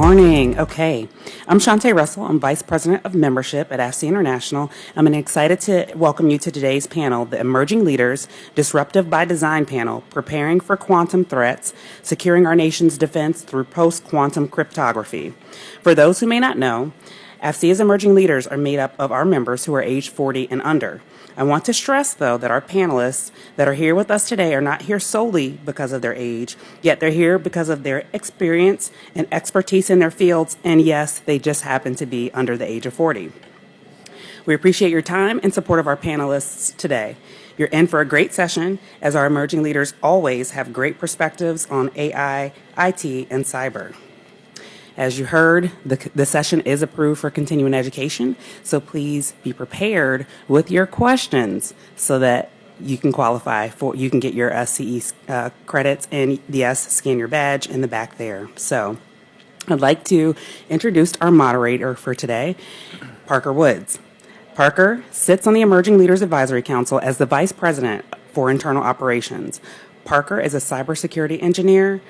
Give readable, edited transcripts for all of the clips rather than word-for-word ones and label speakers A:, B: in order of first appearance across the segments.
A: morning. Okay, I'm Shantae Russell. I'm Vice President of Membership at AFCEA International. I'm excited to welcome you to today's panel, the Emerging Leaders, Disruptive by Design panel, Preparing for Quantum Threats, Securing Our Nation's Defense Through Post-Quantum Cryptography. For those who may not know, AFCEA's emerging leaders are made up of our members who are age 40 and under. I want to stress, though, that our panelists that are here with us today are not here solely because of their age, yet they're here because of their experience and expertise in their fields, and yes, they just happen to be under the age of 40. We appreciate your time and support of our panelists today. You're in for a great session, as our emerging leaders always have great perspectives on AI, IT, and cyber. As you heard, the session is approved for continuing education, so please be prepared with your questions so that you can qualify for, you can get your SCE credits, and yes, scan your badge in the back there. So I'd like to introduce our moderator for today, Parker Woods. Parker sits on the Emerging Leaders Advisory Council as the Vice President for Internal Operations. Parker is a cybersecurity engineer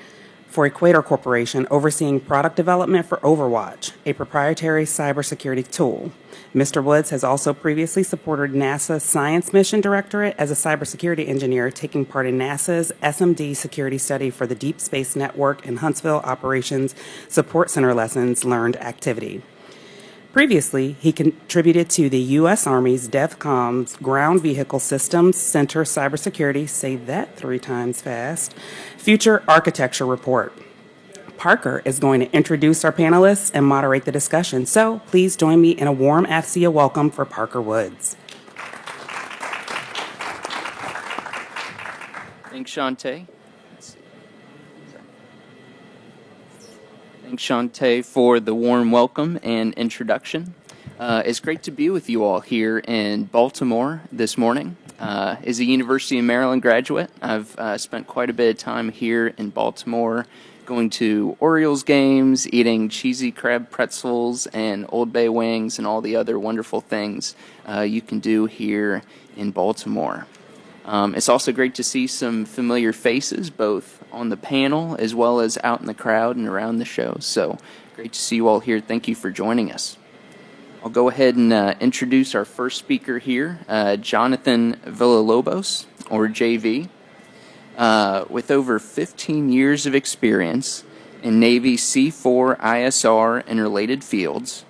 A: for Equator Corporation, overseeing product development for Overwatch, a proprietary cybersecurity tool. Mr. Woods has also previously supported NASA's Science Mission Directorate as a cybersecurity engineer, taking part in NASA's SMD security study for the Deep Space Network and Huntsville Operations Support Center Lessons Learned activity. Previously, he contributed to the U.S. Army's DEVCOM's Ground Vehicle Systems Center Cybersecurity, say that 3 times fast, Future Architecture Report. Parker is going to introduce our panelists and moderate the discussion, so please join me in a warm AFCEA welcome for Parker Woods.
B: Thanks, Shantae. Thanks, Shantae, for the warm welcome and introduction. It's great to be with you all here in Baltimore this morning. As a University of Maryland graduate, I've spent quite a bit of time here in Baltimore, going to Orioles games, eating cheesy crab pretzels and Old Bay wings and all the other wonderful things you can do here in Baltimore. It's also great to see some familiar faces, both on the panel as well as out in the crowd and around the show. So great to see you all here. Thank you for joining us. I'll go ahead and introduce our first speaker here, Jonathan Villalobos, or JV. With over 15 years of experience in Navy C4 ISR and related fields,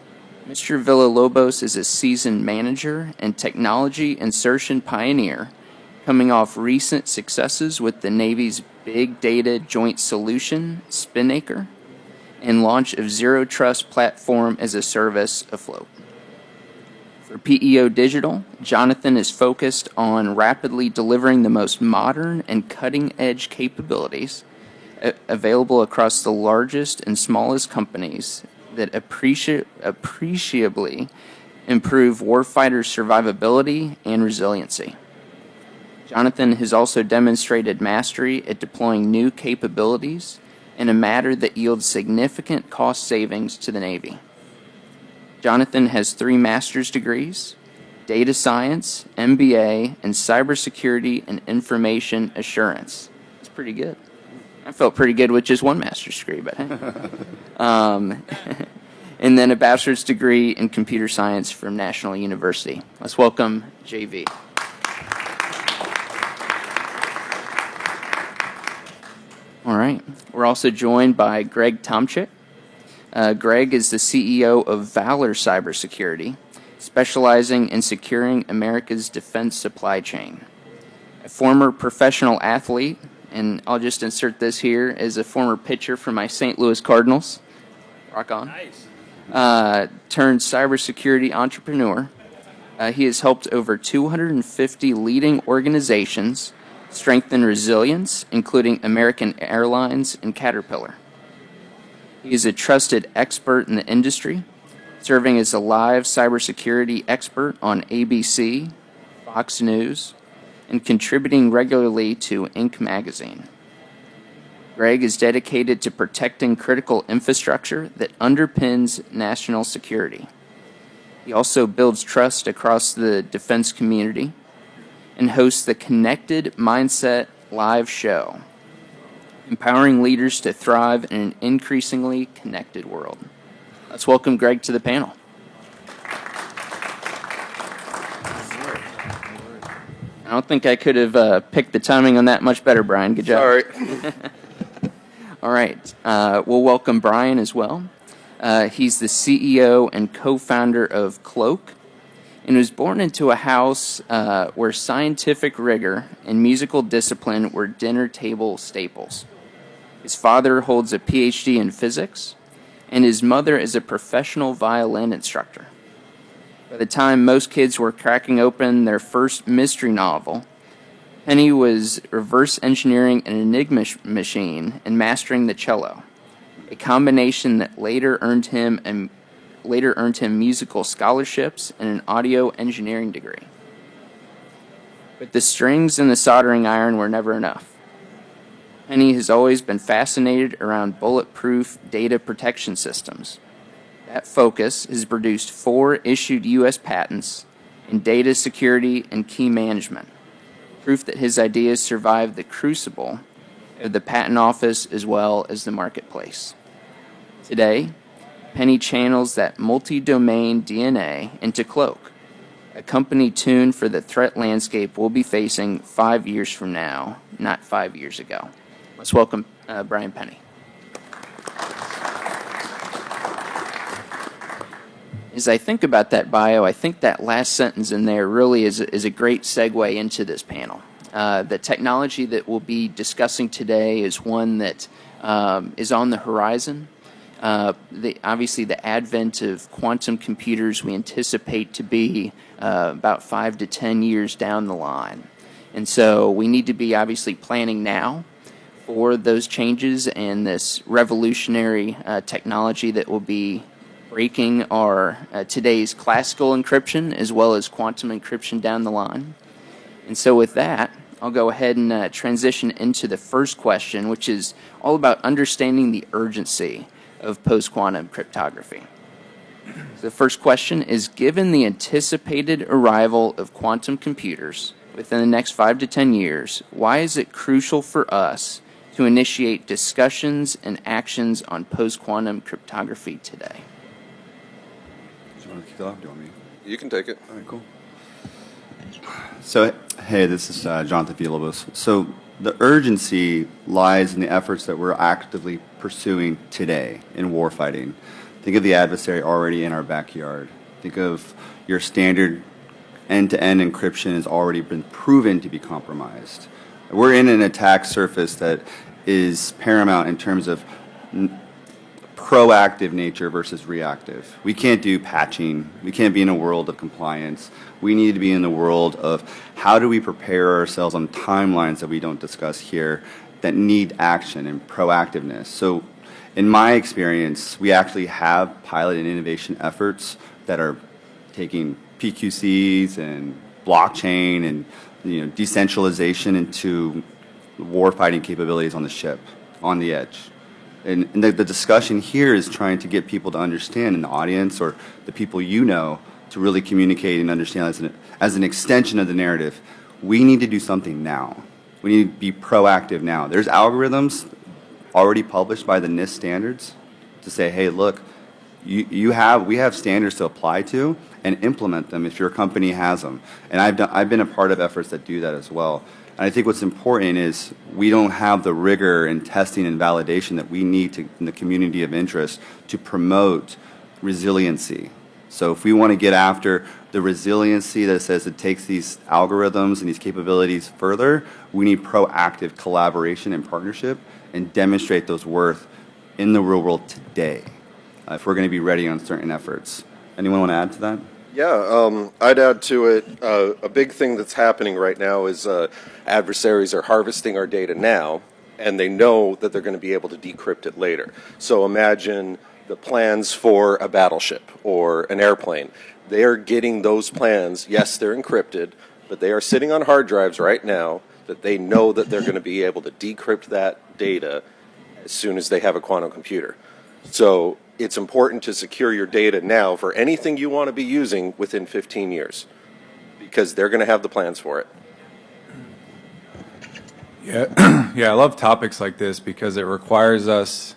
B: Mr. Villalobos is a seasoned manager and technology insertion pioneer, coming off recent successes with the Navy's Big Data Joint Solution, Spinnaker, and launch of Zero Trust Platform as a Service afloat. For PEO Digital, Jonathan is focused on rapidly delivering the most modern and cutting-edge capabilities available across the largest and smallest companies that appreciably improve warfighter survivability and resiliency. Jonathan has also demonstrated mastery at deploying new capabilities in a manner that yields significant cost savings to the Navy. Jonathan has 3 master's degrees, data science, MBA, and cybersecurity and information assurance. That's pretty good. I felt pretty good with just 1 master's degree, but hey. And then a bachelor's degree in computer science from National University. Let's welcome JV. All right. We're also joined by Greg Tomczyk. Greg is the CEO of Valor Cybersecurity, specializing in securing America's defense supply chain. A former professional athlete, and I'll just insert this here, as a former pitcher for my St. Louis Cardinals. Rock on. Nice. Turned cybersecurity entrepreneur. He has helped over 250 leading organizations strengthen resilience, including American Airlines and Caterpillar. He is a trusted expert in the industry, serving as a live cybersecurity expert on ABC, Fox News, and contributing regularly to Inc. magazine. Greg is dedicated to protecting critical infrastructure that underpins national security. He also builds trust across the defense community and hosts the Connected Mindset live show. empowering leaders to thrive in an increasingly connected world. Let's welcome Greg to the panel. I don't think I could have picked the timing on that much better, Brian. Good job.
C: Sorry.
B: All right. We'll welcome Brian as well. He's the CEO and co-founder of Cloak, and was born into a house where scientific rigor and musical discipline were dinner table staples. His father holds a PhD in physics, and his mother is a professional violin instructor. By the time most kids were cracking open their first mystery novel, Penny was reverse engineering an Enigma machine and mastering the cello, a combination that later earned him musical scholarships and an audio engineering degree. But the strings and the soldering iron were never enough. Penny has always been fascinated around bulletproof data protection systems. That focus has produced 4 issued U.S. patents in data security and key management, proof that his ideas survived the crucible of the patent office as well as the marketplace. Today, Penny channels that multi-domain DNA into Cloak, a company tuned for the threat landscape we'll be facing 5 years from now, not 5 years ago. Let's welcome Brian Penny. As I think about that bio, I think that last sentence in there really is a great segue into this panel. The technology that we'll be discussing today is one that is on the horizon. Obviously, the advent of quantum computers we anticipate to be about 5 to 10 years down the line. And so we need to be obviously planning now for those changes and this revolutionary technology that will be breaking our today's classical encryption as well as quantum encryption down the line. And so with that, I'll go ahead and transition into the first question, which is all about understanding the urgency of post-quantum cryptography. So the first question is, given the anticipated arrival of quantum computers within the next 5 to 10 years, why is it crucial for us to initiate discussions and actions on post-quantum cryptography today?
D: Do you want to kick it off? Do you want me?
C: You can take it.
D: All right, cool. So, hey, this is Jonathan Villalobos. So the urgency lies in the efforts that we're actively pursuing today in warfighting. Think of the adversary already in our backyard. Think of your standard end-to-end encryption has already been proven to be compromised. We're in an attack surface that is paramount in terms of proactive nature versus reactive. We can't do patching. We can't be in a world of compliance. We need to be in the world of how do we prepare ourselves on timelines that we don't discuss here that need action and proactiveness. So in my experience, we actually have pilot and innovation efforts that are taking PQCs and blockchain and decentralization into warfighting capabilities on the ship, on the edge. And the discussion here is trying to get people to understand in the audience or the people to really communicate and understand as an extension of the narrative. We need to do something now. We need to be proactive now. There's algorithms already published by the NIST standards to say, hey, look, we have standards to apply to and implement them if your company has them. And I've been a part of efforts that do that as well. And I think what's important is we don't have the rigor in testing and validation that we need in the community of interest to promote resiliency. So if we want to get after the resiliency that says it takes these algorithms and these capabilities further, we need proactive collaboration and partnership and demonstrate those worth in the real world today if we're going to be ready on certain efforts. Anyone want to add to that?
C: Yeah, I'd add to it, a big thing that's happening right now is adversaries are harvesting our data now, and they know that they're going to be able to decrypt it later. So imagine the plans for a battleship or an airplane. They are getting those plans. Yes, they're encrypted, but they are sitting on hard drives right now that they know that they're going to be able to decrypt that data as soon as they have a quantum computer. So it's important to secure your data now for anything you want to be using within 15 years because they're going to have the plans for it.
E: Yeah, yeah, I love topics like this because it requires us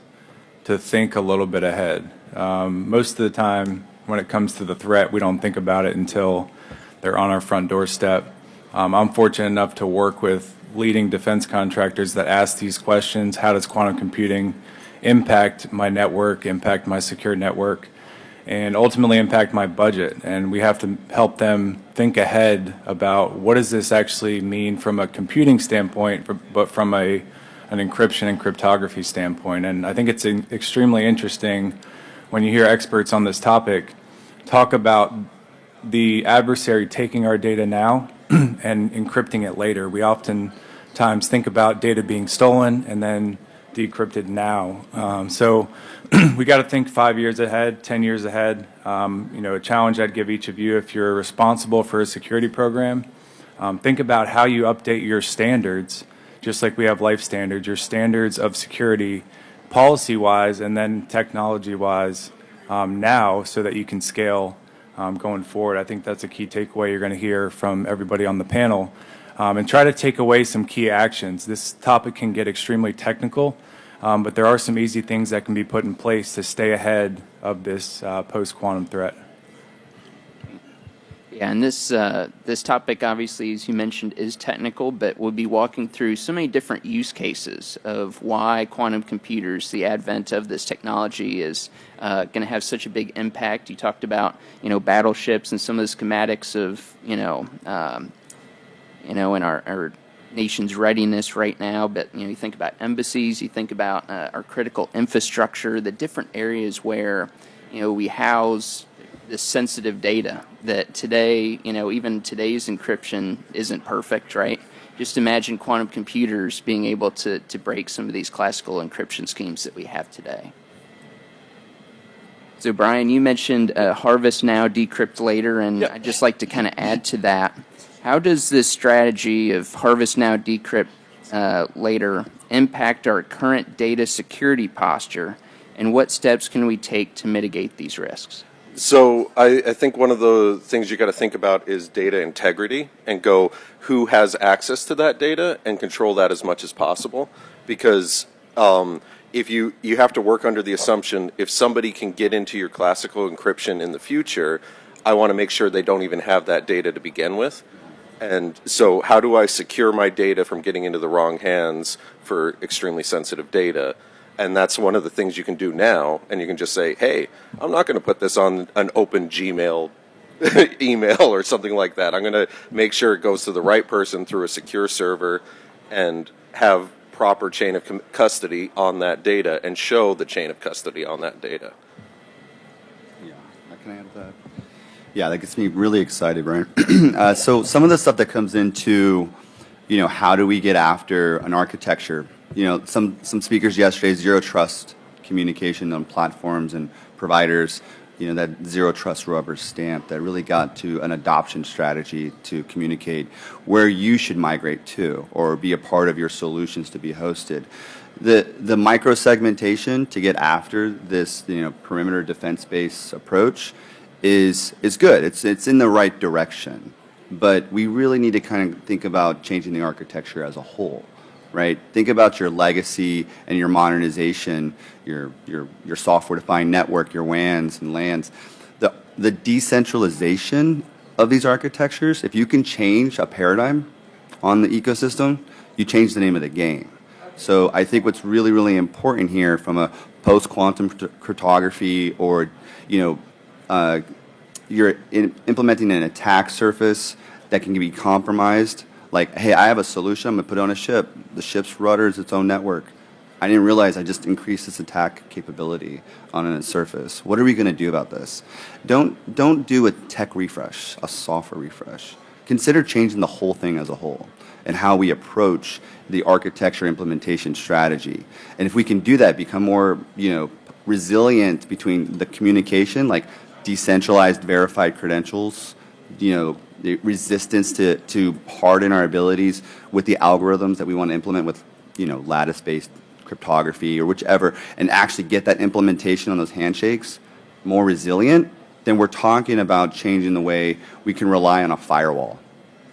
E: to think a little bit ahead. Most of the time, when it comes to the threat, we don't think about it until they're on our front doorstep. I'm fortunate enough to work with leading defense contractors that ask these questions. How does quantum computing impact my network, impact my secure network, and ultimately impact my budget? And we have to help them think ahead about what does this actually mean from a computing standpoint, but from an encryption and cryptography standpoint. And I think it's extremely interesting when you hear experts on this topic talk about the adversary taking our data now and encrypting it later. We oftentimes think about data being stolen and then decrypted now. So we got to think 5 years ahead, 10 years ahead. A challenge I'd give each of you, if you're responsible for a security program, think about how you update your standards, just like we have life standards, your standards of security, policy-wise and then technology-wise now, so that you can scale going forward. I think that's a key takeaway you're going to hear from everybody on the panel. And try to take away some key actions. This topic can get extremely technical, but there are some easy things that can be put in place to stay ahead of this post-quantum threat.
B: Yeah, and this topic, obviously, as you mentioned, is technical, but we'll be walking through so many different use cases of why quantum computers, the advent of this technology, is going to have such a big impact. You talked about, battleships and some of the schematics of, in our nation's readiness right now, but you think about embassies, you think about our critical infrastructure, the different areas where we house this sensitive data that today, even today's encryption isn't perfect, right? Just imagine quantum computers being able to break some of these classical encryption schemes that we have today. So Brian, you mentioned harvest now, decrypt later, and
C: Yep.
B: I'd just like to kind of add to that. How does this strategy of harvest now, decrypt later impact our current data security posture, and what steps can we take to mitigate these risks?
C: So I think one of the things you got to think about is data integrity, and go who has access to that data and control that as much as possible. Because if you have to work under the assumption, if somebody can get into your classical encryption in the future, I want to make sure they don't even have that data to begin with. And so how do I secure my data from getting into the wrong hands for extremely sensitive data? And that's one of the things you can do now. And you can just say, hey, I'm not going to put this on an open Gmail email or something like that. I'm going to make sure it goes to the right person through a secure server and have proper chain of custody on that data and show the chain of custody on that data.
D: Yeah, can I add that? Yeah, that gets me really excited, Brian. So some of the stuff that comes into, how do we get after an architecture? Some speakers yesterday, zero trust communication on platforms and providers, that zero trust rubber stamp that really got to an adoption strategy to communicate where you should migrate to or be a part of your solutions to be hosted. The micro segmentation to get after this, perimeter defense-based approach is good. It's in the right direction, but we really need to kind of think about changing the architecture as a whole. Right? Think about your legacy and your modernization, your software-defined network, your WANs and LANs. The decentralization of these architectures, if you can change a paradigm on the ecosystem, you change the name of the game. So I think what's really, really important here from a post-quantum cryptography or, you're implementing an attack surface that can be compromised. Like, hey, I have a solution, I'm going to put it on a ship. The ship's rudder is its own network. I didn't realize I just increased its attack capability on a surface. What are we going to do about this? Don't do a tech refresh, a software refresh. Consider changing the whole thing as a whole and how we approach the architecture implementation strategy. And if we can do that, become more, resilient between the communication, like decentralized verified credentials, the resistance to harden our abilities with the algorithms that we want to implement with, lattice-based cryptography or whichever, and actually get that implementation on those handshakes more resilient, then we're talking about changing the way we can rely on a firewall,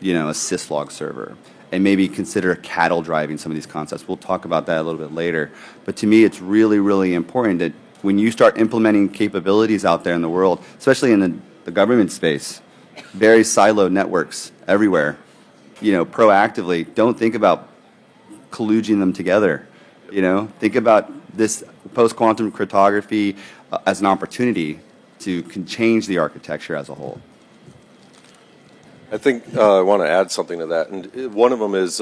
D: a syslog server, and maybe consider cattle driving some of these concepts. We'll talk about that a little bit later. But to me, it's really, really important that when you start implementing capabilities out there in the world, especially in the government space, very siloed networks everywhere, proactively, don't think about colluging them together. Think about this post-quantum cryptography as an opportunity to can change the architecture as a whole.
C: I think I want to add something to that, and one of them is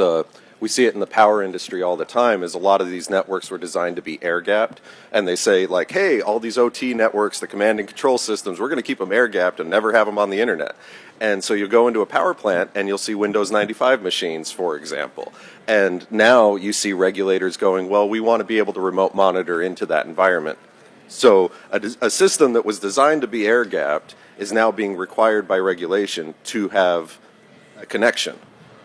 C: we see it in the power industry all the time. Is a lot of these networks were designed to be air-gapped, and they say like, "Hey, all these OT networks, the command and control systems, we're going to keep them air-gapped and never have them on the internet." And so you go into a power plant and you'll see Windows 95 machines, for example. And now you see regulators going, "Well, we want to be able to remote monitor into that environment." So a system that was designed to be air-gapped is now being required by regulation to have a connection.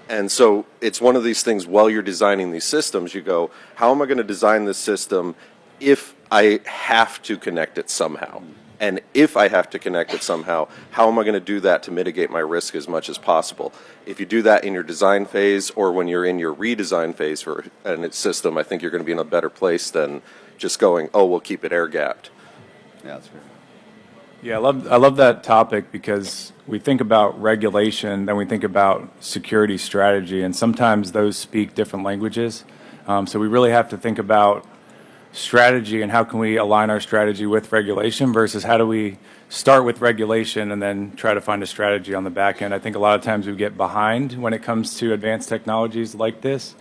C: And so it's one of these things, while you're designing these systems, you go, how am I going to design this system if I have to connect it somehow? And if I have to connect it somehow, how am I going to do that to mitigate my risk as much as possible? If you do that in your design phase or when you're in your redesign phase for a system, I think you're going to be in a better place than just going, oh, we'll keep it air-gapped.
D: Yeah, that's fair.
E: Yeah, I love that topic because we think about regulation, then we think about security strategy, and sometimes those speak different languages. So we really have to think about strategy and how can we align our strategy with regulation versus how do we start with regulation and then try to find a strategy on the back end. I think a lot of times we get behind when it comes to advanced technologies like this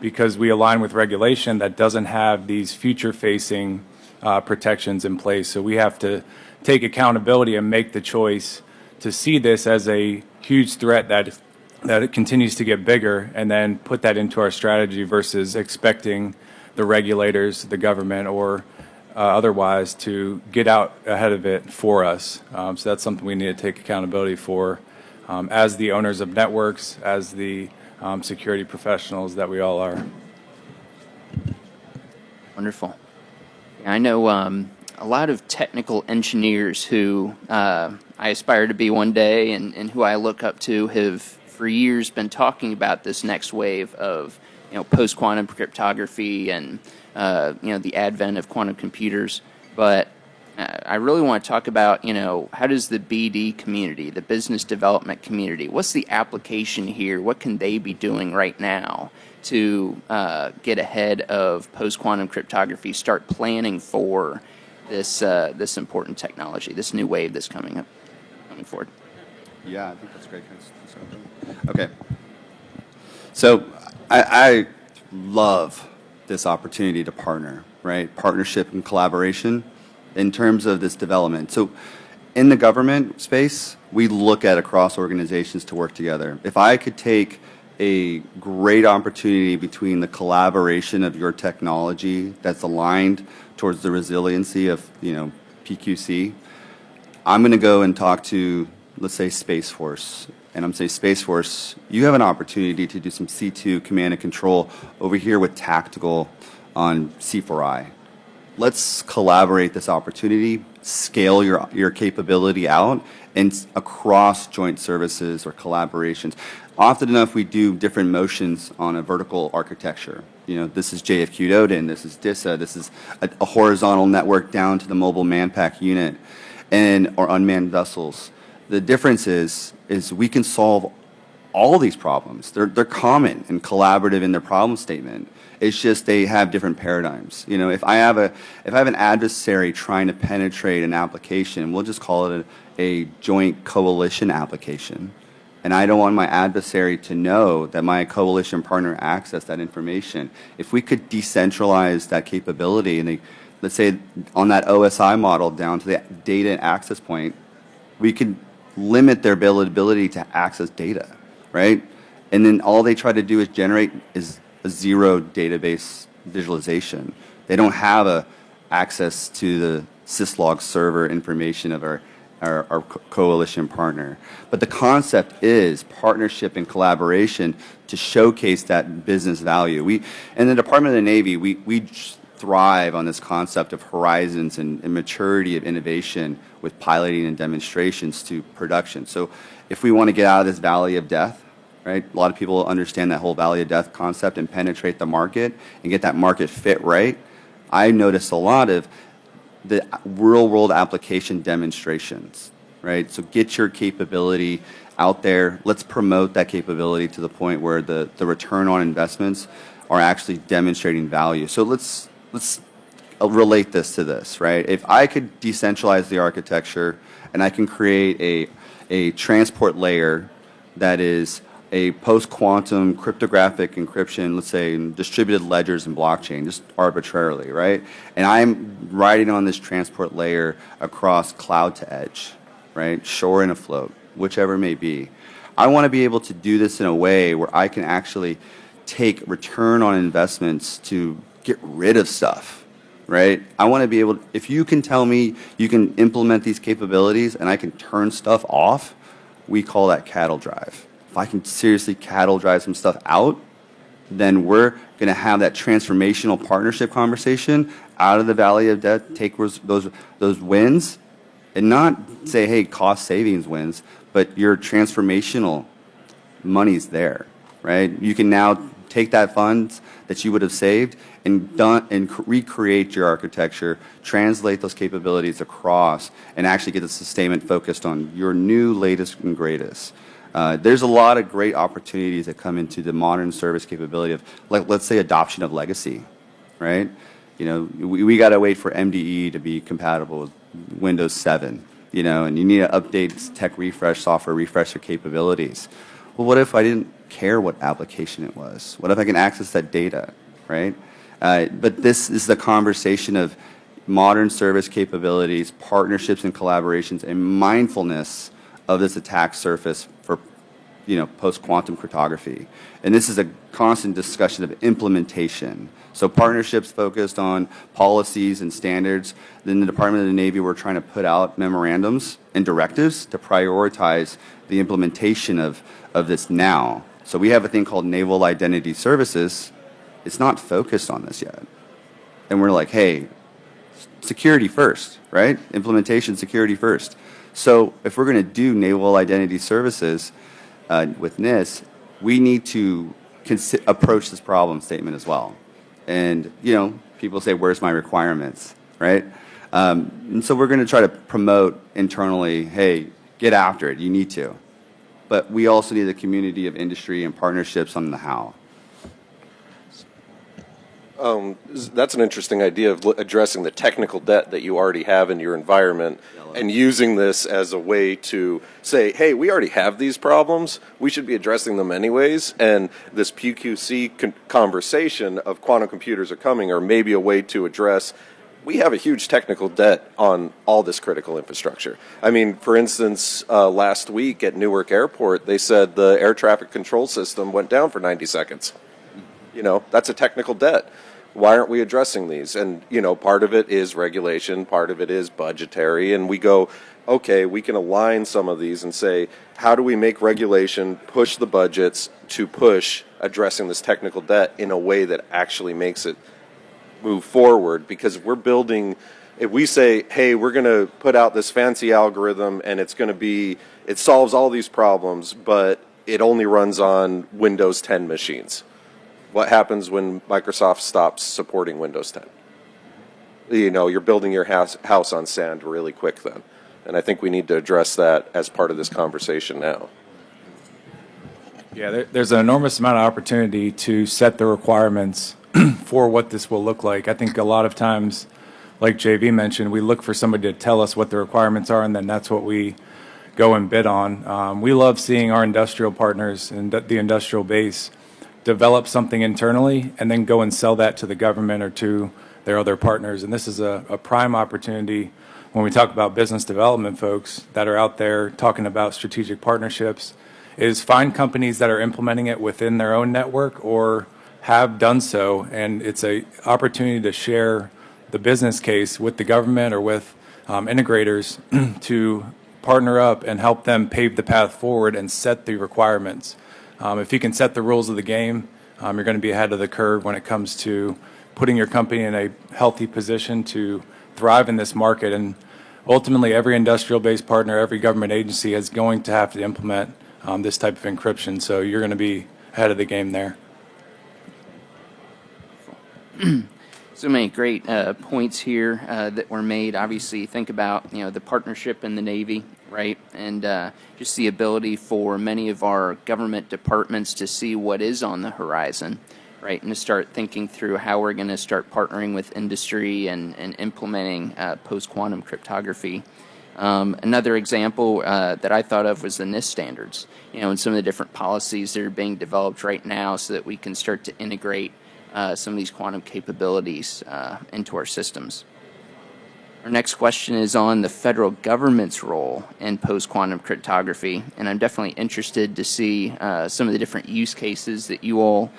E: because we align with regulation that doesn't have these future-facing protections in place. So we have to take accountability and make the choice to see this as a huge threat that it continues to get bigger and then put that into our strategy versus expecting the regulators, the government, or otherwise to get out ahead of it for us. So that's something we need to take accountability for as the owners of networks, as the security professionals that we all are.
B: Wonderful. I know a lot of technical engineers who I aspire to be one day and who I look up to have for years been talking about this next wave of post-quantum cryptography and the advent of quantum computers. But I really want to talk about how does the BD community, the business development community, what's the application here? What can they be doing right now to get ahead of post-quantum cryptography, start planning for this important technology, this new wave that's coming forward?
D: Yeah, I think that's great. Okay. So I love this opportunity to partner, right? Partnership and collaboration in terms of this development. So in the government space, we look at across organizations to work together. If I could take a great opportunity between the collaboration of your technology that's aligned towards the resiliency of PQC, I'm going to go and talk to, let's say, Space Force. And I'm saying, Space Force, you have an opportunity to do some C2 command and control over here with tactical on C4I. Let's collaborate this opportunity, scale your capability out, and across joint services or collaborations. Often enough, we do different motions on a vertical architecture. This is JFQ Odin, this is DISA, this is a horizontal network down to the mobile manpack unit, or unmanned vessels. The difference is we can solve all these problems. They're common and collaborative in their problem statement. It's just they have different paradigms. If I have an adversary trying to penetrate an application, we'll just call it a joint coalition application. And I don't want my adversary to know that my coalition partner accessed that information. If we could decentralize that capability, and let's say on that OSI model down to the data access point, we could limit their ability to access data, right? And then all they try to do is generate is a zero database visualization. They don't have access to the syslog server information of our coalition partner. But the concept is partnership and collaboration to showcase that business value. In the Department of the Navy, we thrive on this concept of horizons and maturity of innovation with piloting and demonstrations to production. So if we want to get out of this valley of death, right? A lot of people understand that whole valley of death concept and penetrate the market and get that market fit right. I noticed a lot of the real-world application demonstrations, right? So get your capability out there. Let's promote that capability to the point where the return on investments are actually demonstrating value. So let's relate this to this, right? If I could decentralize the architecture and I can create a transport layer that is a post-quantum cryptographic encryption, let's say in distributed ledgers and blockchain, just arbitrarily, right? And I'm riding on this transport layer across cloud to edge, right? Shore and afloat, whichever it may be. I want to be able to do this in a way where I can actually take return on investments to get rid of stuff, right? I want to be able, if you can tell me you can implement these capabilities and I can turn stuff off, we call that cattle drive. If I can seriously cattle drive some stuff out, then we're going to have that transformational partnership conversation out of the valley of death, take those wins, and not say, hey, cost savings wins, but your transformational money's there, right? You can now take that funds that you would have saved and recreate your architecture, translate those capabilities across, and actually get the sustainment focused on your new latest and greatest. There's a lot of great opportunities that come into the modern service capability of, like, let's say, adoption of legacy, right? You know, we got to wait for MDE to be compatible with Windows 7, you know, and you need to update tech refresh, software refresh your capabilities. Well, what if I didn't care what application it was? What if I can access that data, right? But this is the conversation of modern service capabilities, partnerships and collaborations, and mindfulness of this attack surface for, you know, post-quantum cryptography. And this is a constant discussion of implementation. So partnerships focused on policies and standards. Then the Department of the Navy, we're trying to put out memorandums and directives to prioritize the implementation of this now. So we have a thing called Naval Identity Services. It's not focused on this yet. And we're like, hey, security first, right? Implementation, security first. So if we're going to do Naval Identity Services with NIST, we need to approach this problem statement as well. And, you know, people say, where's my requirements, right? And so we're going to try to promote internally, hey, get after it, you need to. But we also need a community of industry and partnerships on the how.
C: That's an interesting idea of addressing the technical debt that you already have in your environment and using this as a way to say, hey, we already have these problems. We should be addressing them anyways. And this PQC conversation of quantum computers are coming, or maybe a way to address, we have a huge technical debt on all this critical infrastructure. I mean, for instance, last week at Newark Airport, they said the air traffic control system went down for 90 seconds. You know, that's a technical debt. Why aren't we addressing these? And, you know, part of it is regulation, part of it is budgetary, and we go, okay, we can align some of these and say, how do we make regulation push the budgets to push addressing this technical debt in a way that actually makes it move forward? Because we're building, if we say, hey, we're going to put out this fancy algorithm and it's going to be, it solves all these problems, but it only runs on Windows 10 machines. What happens when Microsoft stops supporting Windows 10? You know, you're building your house on sand really quick then. And I think we need to address that as part of this conversation now.
E: Yeah, there's an enormous amount of opportunity to set the requirements for what this will look like. I think a lot of times, like JV mentioned, we look for somebody to tell us what the requirements are, and then that's what we go and bid on. We love seeing our industrial partners and the industrial base develop something internally and then go and sell that to the government or to their other partners. And this is a prime opportunity when we talk about business development folks that are out there talking about strategic partnerships, is find companies that are implementing it within their own network or have done so. And it's an opportunity to share the business case with the government or with integrators to partner up and help them pave the path forward and set the requirements. If you can set the rules of the game, you're going to be ahead of the curve when it comes to putting your company in a healthy position to thrive in this market. And ultimately, every industrial-based partner, every government agency is going to have to implement this type of encryption. So you're going to be ahead of the game there.
B: So many great points here that were made. Obviously, think about the partnership in the Navy, right, and just the ability for many of our government departments to see what is on the horizon, right, and to start thinking through how we're going to start partnering with industry and implementing post-quantum cryptography. Another example that I thought of was the NIST standards, and some of the different policies that are being developed right now so that we can start to integrate some of these quantum capabilities into our systems. Our next question is on the federal government's role in post-quantum cryptography, and I'm definitely interested to see some of the different use cases that you all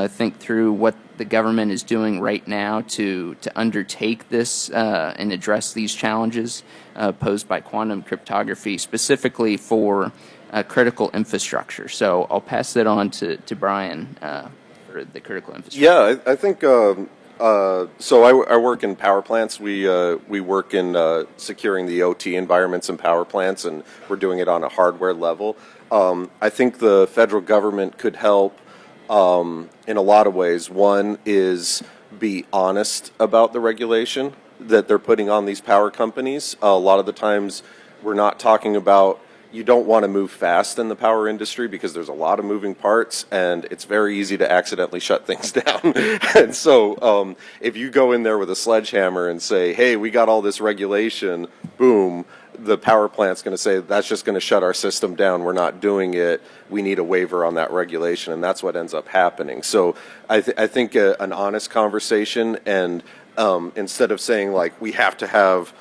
B: think through what the government is doing right now to undertake this and address these challenges posed by quantum cryptography, specifically for critical infrastructure. So I'll pass that on to Brian. The critical infrastructure.
C: Yeah, I think so. I work in power plants. We work in securing the OT environments in power plants, and we're doing it on a hardware level. I think the federal government could help in a lot of ways. One is be honest about the regulation that they're putting on these power companies. A lot of the times we're not talking about. You don't want to move fast in the power industry because there's a lot of moving parts, and it's very easy to accidentally shut things down. And so if you go in there with a sledgehammer and say, hey, we got all this regulation, boom, the power plant's going to say, that's just going to shut our system down. We're not doing it. We need a waiver on that regulation, and that's what ends up happening. So I think an honest conversation, and instead of saying, like, we have to have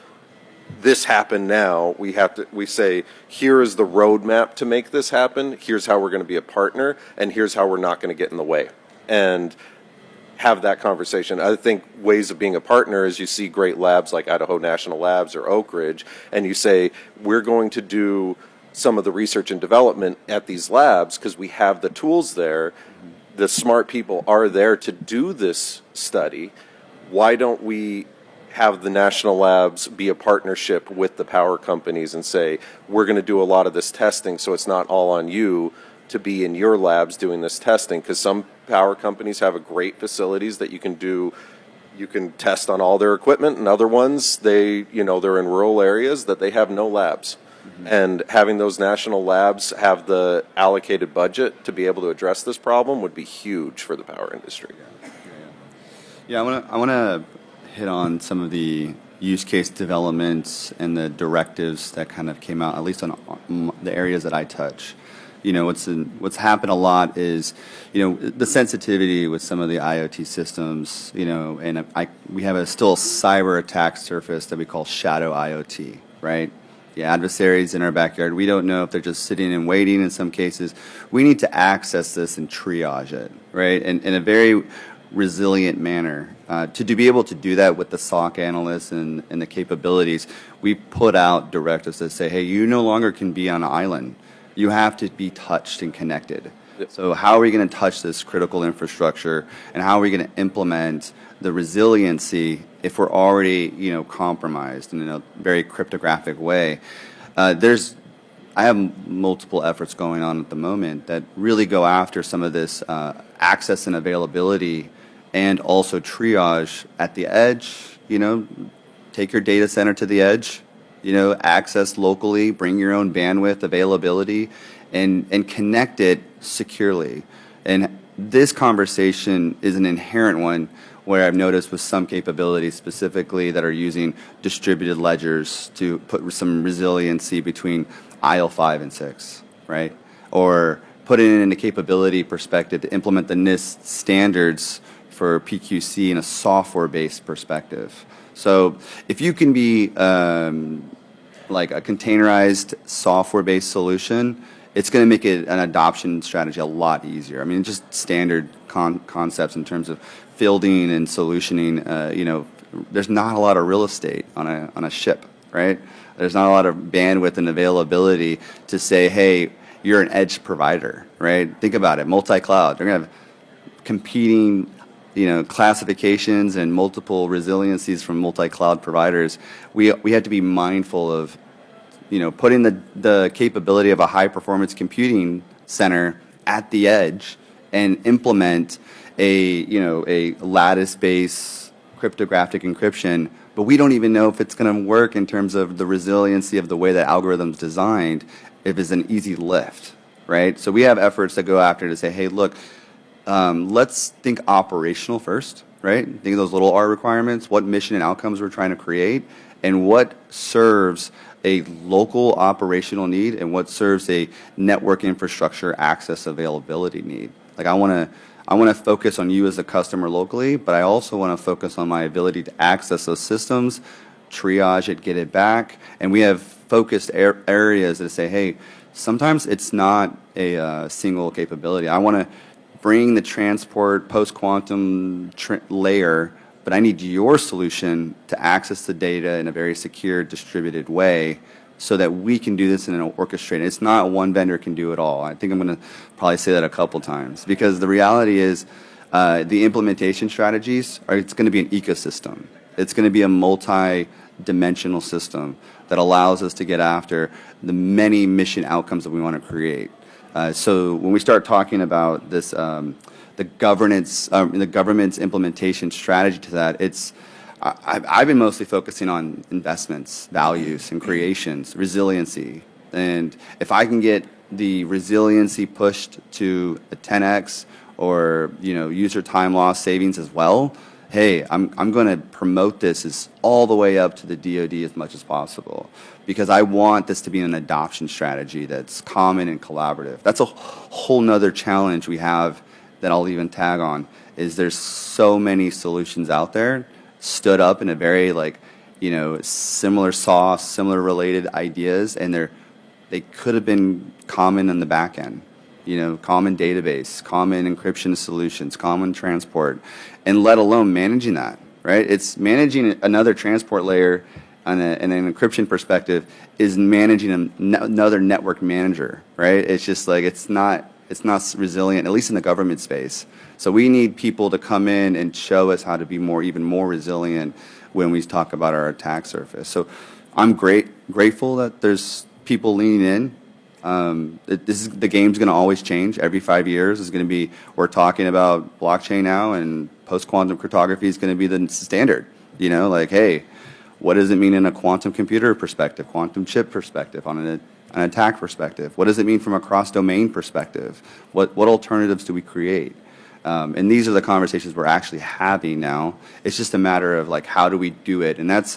C: this happen now, we say, here is the roadmap to make this happen, here's how we're going to be a partner, and here's how we're not going to get in the way, and have that conversation. I think ways of being a partner is you see great labs like Idaho National Labs or Oak Ridge, and you say, we're going to do some of the research and development at these labs because we have the tools there, the smart people are there to do this study. Why don't we have the national labs be a partnership with the power companies and say, we're going to do a lot of this testing, so it's not all on you to be in your labs doing this testing, because some power companies have a great facilities that you can test on all their equipment, and other ones, they're in rural areas that they have no labs. Mm-hmm. And having those national labs have the allocated budget to be able to address this problem would be huge for the power industry.
D: Yeah, I want to hit on some of the use case developments and the directives that kind of came out, at least on the areas that I touch. What's happened a lot is, the sensitivity with some of the IoT systems, and we have still a cyber attack surface that we call shadow IoT, right? The adversaries in our backyard, we don't know if they're just sitting and waiting in some cases. We need to access this and triage it, right? And in a very resilient manner. To be able to do that with the SOC analysts and the capabilities, we put out directives that say, hey, you no longer can be on an island. You have to be touched and connected. Yep. So how are we going to touch this critical infrastructure, and how are we going to implement the resiliency if we're already, compromised in a very cryptographic way? I have multiple efforts going on at the moment that really go after some of this access and availability, and also triage at the edge. Take your data center to the edge, access locally, bring your own bandwidth availability, and connect it securely. And this conversation is an inherent one where I've noticed with some capabilities specifically that are using distributed ledgers to put some resiliency between IL5 and 6, right? Or putting it in a capability perspective to implement the NIST standards for PQC in a software-based perspective. So if you can be like a containerized software-based solution, it's going to make it an adoption strategy a lot easier. I mean, just standard concepts in terms of fielding and solutioning. There's not a lot of real estate on a ship, right? There's not a lot of bandwidth and availability to say, hey, you're an edge provider, right? Think about it, multi-cloud. They're going to have competing, classifications and multiple resiliencies from multi-cloud providers. We have to be mindful of putting the capability of a high-performance computing center at the edge and implement a lattice-based cryptographic encryption, but we don't even know if it's going to work in terms of the resiliency of the way that algorithm's designed, if it's an easy lift, right? So we have efforts that go after to say, hey, look, let's think operational first, right? Think of those little R requirements, what mission and outcomes we're trying to create, and what serves a local operational need and what serves a network infrastructure access availability need. Like I want to focus on you as a customer locally, but I also want to focus on my ability to access those systems, triage it, get it back, and we have focused areas that say, hey, sometimes it's not a single capability. I want to bring the transport post-quantum layer, but I need your solution to access the data in a very secure, distributed way so that we can do this in an orchestrated. It's not one vendor can do it all. I think I'm going to probably say that a couple times because the reality is the implementation strategies it's going to be an ecosystem. It's going to be a multi-dimensional system that allows us to get after the many mission outcomes that we want to create. So when we start talking about this, the government's implementation strategy to that, I've been mostly focusing on investments, values, and creations, resiliency. And if I can get the resiliency pushed to a 10x or user time loss savings as well, hey, I'm going to promote this as all the way up to the DoD as much as possible because I want this to be an adoption strategy that's common and collaborative. That's a whole nother challenge we have that I'll even tag on is there's so many solutions out there stood up in a very similar sauce, similar related ideas, and they could have been common on the back end. Common database, common encryption solutions, common transport, and let alone managing that, right? It's managing another transport layer on an encryption perspective is managing another network manager, right? It's just it's not resilient, at least in the government space. So we need people to come in and show us how to be even more resilient when we talk about our attack surface. So I'm grateful that there's people leaning in. The game's going to always change. Every 5 years we're talking about blockchain now, and post-quantum cryptography is going to be the standard. Hey, what does it mean in a quantum computer perspective, quantum chip perspective, on an attack perspective? What does it mean from a cross-domain perspective? What alternatives do we create? And these are the conversations we're actually having now. It's just a matter of how do we do it? And that's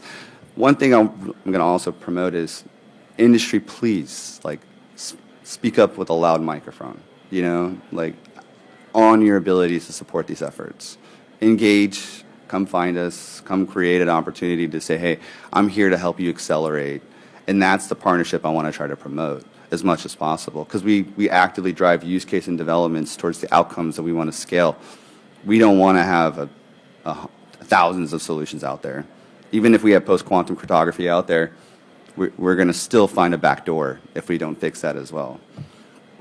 D: one thing I'm going to also promote is industry, please, speak up with a loud microphone, on your abilities to support these efforts. Engage, come find us, come create an opportunity to say, hey, I'm here to help you accelerate. And that's the partnership I want to try to promote as much as possible because we actively drive use case and developments towards the outcomes that we want to scale. We don't want to have thousands of solutions out there. Even if we have post-quantum cryptography out there, we're going to still find a backdoor if we don't fix that as well.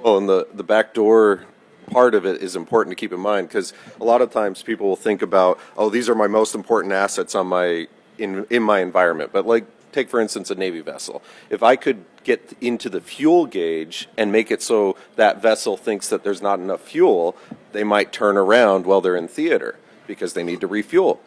C: Well, and the backdoor part of it is important to keep in mind because a lot of times people will think about, oh, these are my most important assets on in my environment. But take for instance a Navy vessel. If I could get into the fuel gauge and make it so that vessel thinks that there's not enough fuel, they might turn around while they're in theater because they need to refuel.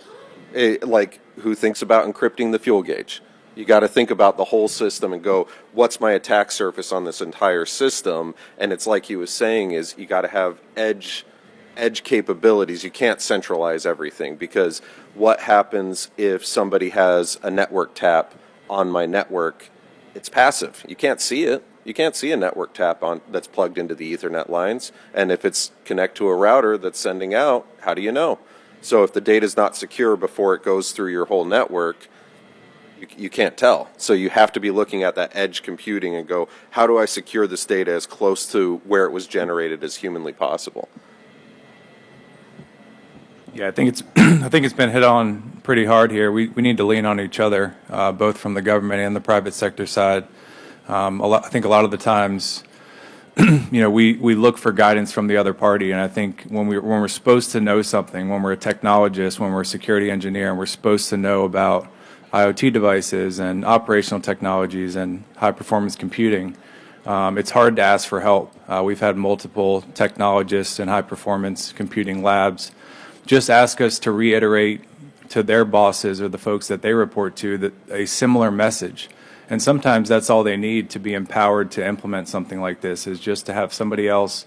C: Who thinks about encrypting the fuel gauge? You got to think about the whole system and go, what's my attack surface on this entire system? And it's like he was saying is you got to have edge capabilities. You can't centralize everything because what happens if somebody has a network tap on my network? It's passive. You can't see it. You can't see a network tap that's plugged into the Ethernet lines. And if it's connect to a router that's sending out, how do you know? So if the data is not secure before it goes through your whole network, you can't tell. So you have to be looking at that edge computing and go, how do I secure this data as close to where it was generated as humanly possible?
E: Yeah, I think it's been hit on pretty hard here. We need to lean on each other, both from the government and the private sector side. I think a lot of the times, we look for guidance from the other party, and I think when we're supposed to know something, when we're a technologist, when we're a security engineer, and we're supposed to know about IoT devices and operational technologies and high-performance computing, it's hard to ask for help. We've had multiple technologists in high-performance computing labs just ask us to reiterate to their bosses or the folks that they report to that a similar message. And sometimes that's all they need to be empowered to implement something like this, is just to have somebody else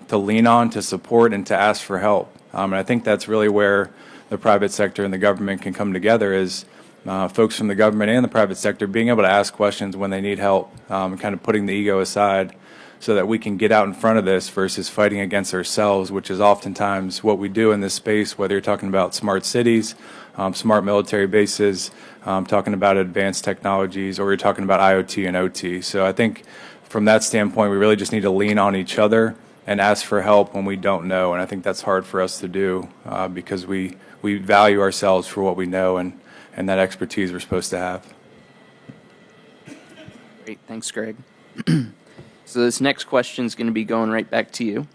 E: to lean on, to support, and to ask for help. And I think that's really where the private sector and the government can come together, is folks from the government and the private sector being able to ask questions when they need help, and kind of putting the ego aside so that we can get out in front of this versus fighting against ourselves, which is oftentimes what we do in this space, whether you're talking about smart cities, smart military bases, talking about advanced technologies, or you're talking about IoT and OT. So I think from that standpoint, we really just need to lean on each other and ask for help when we don't know. And I think that's hard for us to do because we value ourselves for what we know and that expertise we're supposed to have.
B: Great. Thanks, Greg. So this next question is going to be going right back to you.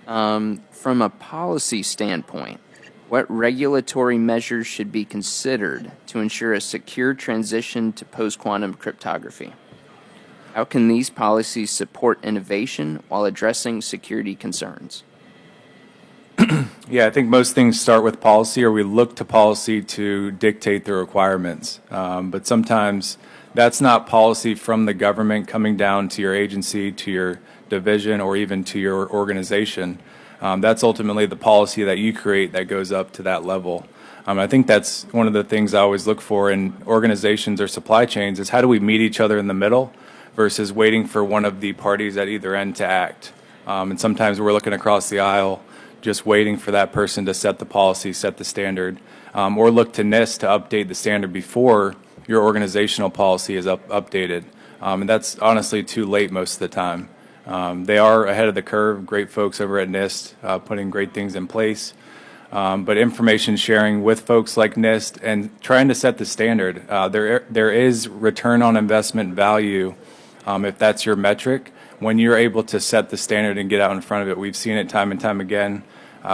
B: From a policy standpoint, what regulatory measures should be considered to ensure a secure transition to post-quantum cryptography? How can these policies support innovation while addressing security concerns?
E: Yeah, I think most things start with policy, or we look to policy to dictate the requirements. But sometimes that's not policy from the government coming down to your agency, to your division, or even to your organization. That's ultimately the policy that you create that goes up to that level. I think that's one of the things I always look for in organizations or supply chains, is how do we meet each other in the middle versus waiting for one of the parties at either end to act. And sometimes we're looking across the aisle just waiting for that person to set the policy, set the standard, or look to NIST to update the standard before your organizational policy is updated. And that's honestly too late most of the time. They are ahead of the curve, great folks over at NIST putting great things in place. But information sharing with folks like NIST and trying to set the standard. There is return on investment value, if that's your metric, when you're able to set the standard and get out in front of it. We've seen it time and time again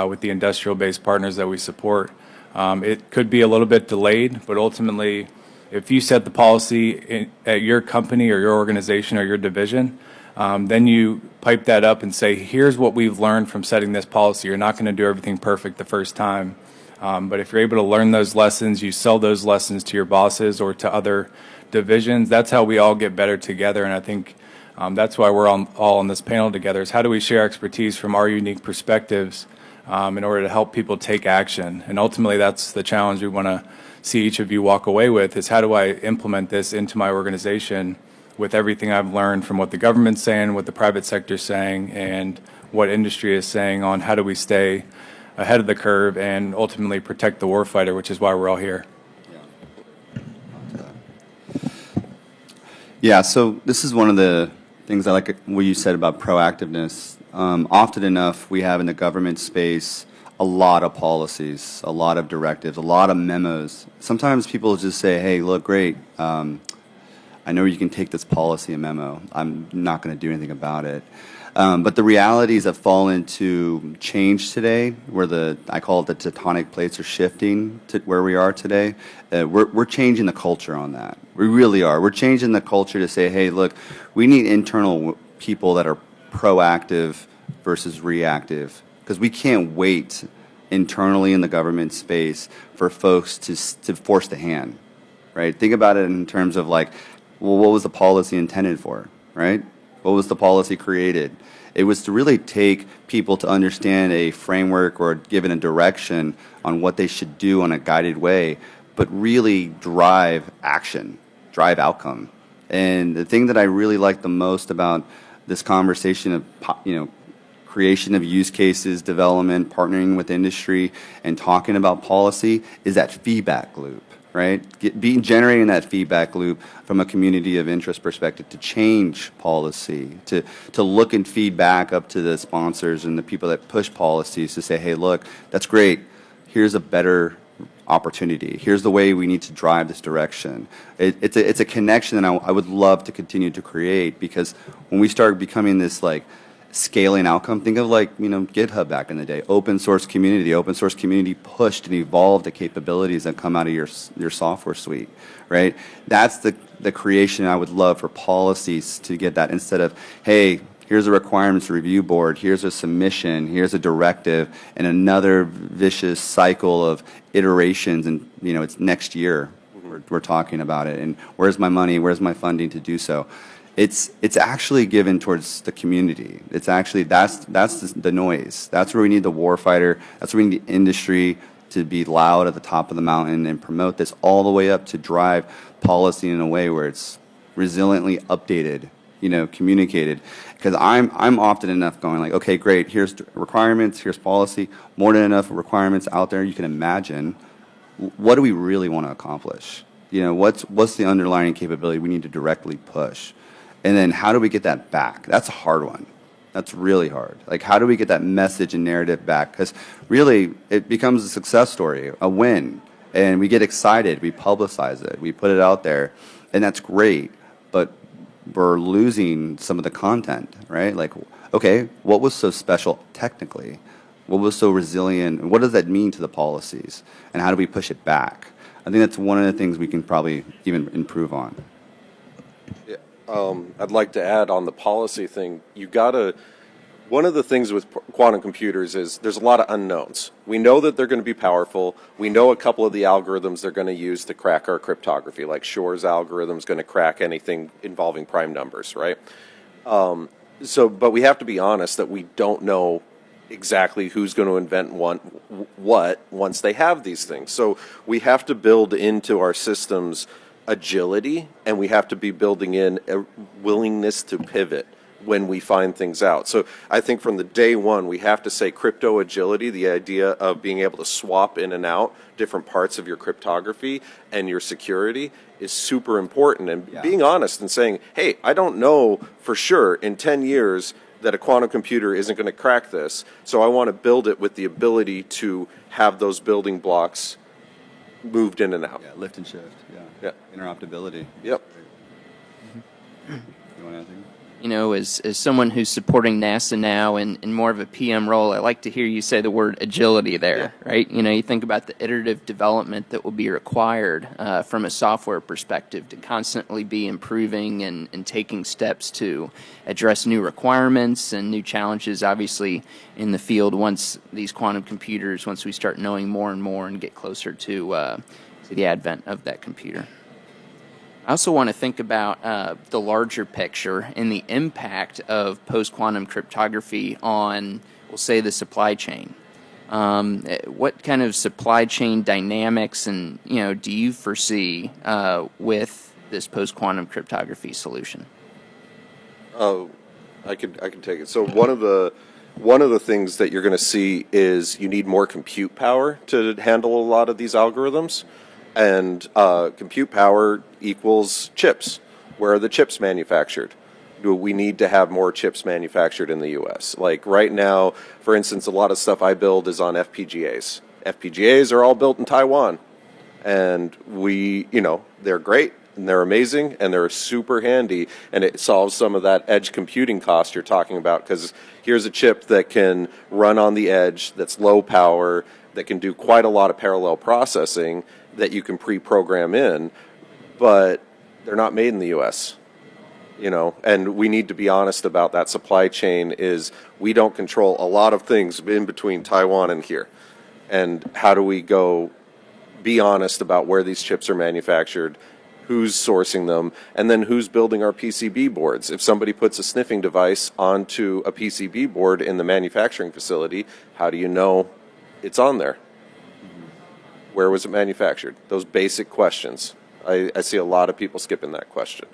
E: with the industrial-based partners that we support. It could be a little bit delayed, but ultimately, if you set the policy at your company or your organization or your division, then you pipe that up and say, here's what we've learned from setting this policy. You're not going to do everything perfect the first time. But if you're able to learn those lessons, you sell those lessons to your bosses or to other divisions. That's how we all get better together. And I think that's why we're all on this panel together, is how do we share expertise from our unique perspectives in order to help people take action. And ultimately, that's the challenge we want to see each of you walk away with, is how do I implement this into my organization with everything I've learned from what the government's saying, what the private sector's saying, and what industry is saying on how do we stay ahead of the curve and ultimately protect the warfighter, which is why we're all here.
D: Yeah, so this is one of the things I like what you said about proactiveness. Often enough, we have in the government space a lot of policies, a lot of directives, a lot of memos. Sometimes people just say, hey, look, great, I know you can take this policy and memo. I'm not going to do anything about it. But the realities have fallen to change today, where I call it the tectonic plates are shifting to where we are today. We're changing the culture on that. We really are. We're changing the culture to say, hey, look, we need internal people that are proactive versus reactive, because we can't wait internally in the government space for folks to force the hand, right? Think about it in terms of like, well, what was the policy intended for, right? What was the policy created? It was to really take people to understand a framework or given a direction on what they should do in a guided way, but really drive action, drive outcome. And the thing that I really like the most about this conversation of, creation of use cases, development, partnering with industry, and talking about policy is that feedback loop. Right? Generating that feedback loop from a community of interest perspective to change policy, to look and feed back up to the sponsors and the people that push policies to say, hey, look, that's great. Here's a better opportunity. Here's the way we need to drive this direction. It's a connection that I would love to continue to create, because when we start becoming this, like, scaling outcome. Think of like, GitHub back in the day, open source community. The open source community pushed and evolved the capabilities that come out of your software suite, right? That's the creation I would love for policies to get that, instead of, hey, here's a requirements review board, here's a submission, here's a directive, and another vicious cycle of iterations, and it's next year we're talking about it, and where's my money, where's my funding to do so? It's actually given towards the community. It's actually, that's the noise. That's where we need the warfighter. That's where we need the industry to be loud at the top of the mountain and promote this all the way up to drive policy in a way where it's resiliently updated, communicated. Because I'm often enough going like, okay, great, here's requirements, here's policy, more than enough requirements out there. You can imagine, what do we really want to accomplish? What's the underlying capability we need to directly push? And then how do we get that back? That's a hard one. That's really hard. Like, how do we get that message and narrative back? Because really, it becomes a success story, a win. And we get excited. We publicize it. We put it out there. And that's great. But we're losing some of the content, right? Like, okay, what was so special technically? What was so resilient? What does that mean to the policies? And how do we push it back? I think that's one of the things we can probably even improve on.
C: Yeah. I'd like to add on the policy thing, one of the things with quantum computers is there's a lot of unknowns. We know that they're going to be powerful. We know a couple of the algorithms they're going to use to crack our cryptography, like Shor's algorithm is going to crack anything involving prime numbers, right? But we have to be honest that we don't know exactly who's going to invent what once they have these things. So we have to build into our systems agility, and we have to be building in a willingness to pivot when we find things out. So I think from the day one, we have to say crypto agility, the idea of being able to swap in and out different parts of your cryptography and your security is super important. And being honest and saying, hey, I don't know for sure in 10 years that a quantum computer isn't going to crack this, so I want to build it with the ability to have those building blocks moved in and out.
D: Yeah, lift and shift.
C: Yeah.
D: Interoperability.
C: Yep.
D: You want anything?
B: As someone who's supporting NASA now in more of a PM role, I like to hear you say the word agility there, right? You think about the iterative development that will be required from a software perspective to constantly be improving and taking steps to address new requirements and new challenges, obviously, in the field once these quantum computers, once we start knowing more and more and get closer to the advent of that computer. I also want to think about the larger picture and the impact of post-quantum cryptography on, we'll say, the supply chain. What kind of supply chain dynamics and do you foresee with this post-quantum cryptography solution?
C: Oh, I can take it. So one of the things that you're going to see is you need more compute power to handle a lot of these algorithms. And compute power equals chips. Where are the chips manufactured? Do we need to have more chips manufactured in the U.S.? Like right now, for instance, a lot of stuff I build is on FPGAs. FPGAs are all built in Taiwan. And they're great, and they're amazing, and they're super handy, and it solves some of that edge computing cost you're talking about, because here's a chip that can run on the edge, that's low power, that can do quite a lot of parallel processing, that you can pre-program in, but they're not made in the U.S., and we need to be honest about that. Supply chain is, we don't control a lot of things in between Taiwan and here. And how do we go be honest about where these chips are manufactured, who's sourcing them, and then who's building our PCB boards? If somebody puts a sniffing device onto a PCB board in the manufacturing facility, how do you know it's on there? Where was it manufactured? Those basic questions. I see a lot of people skipping that question.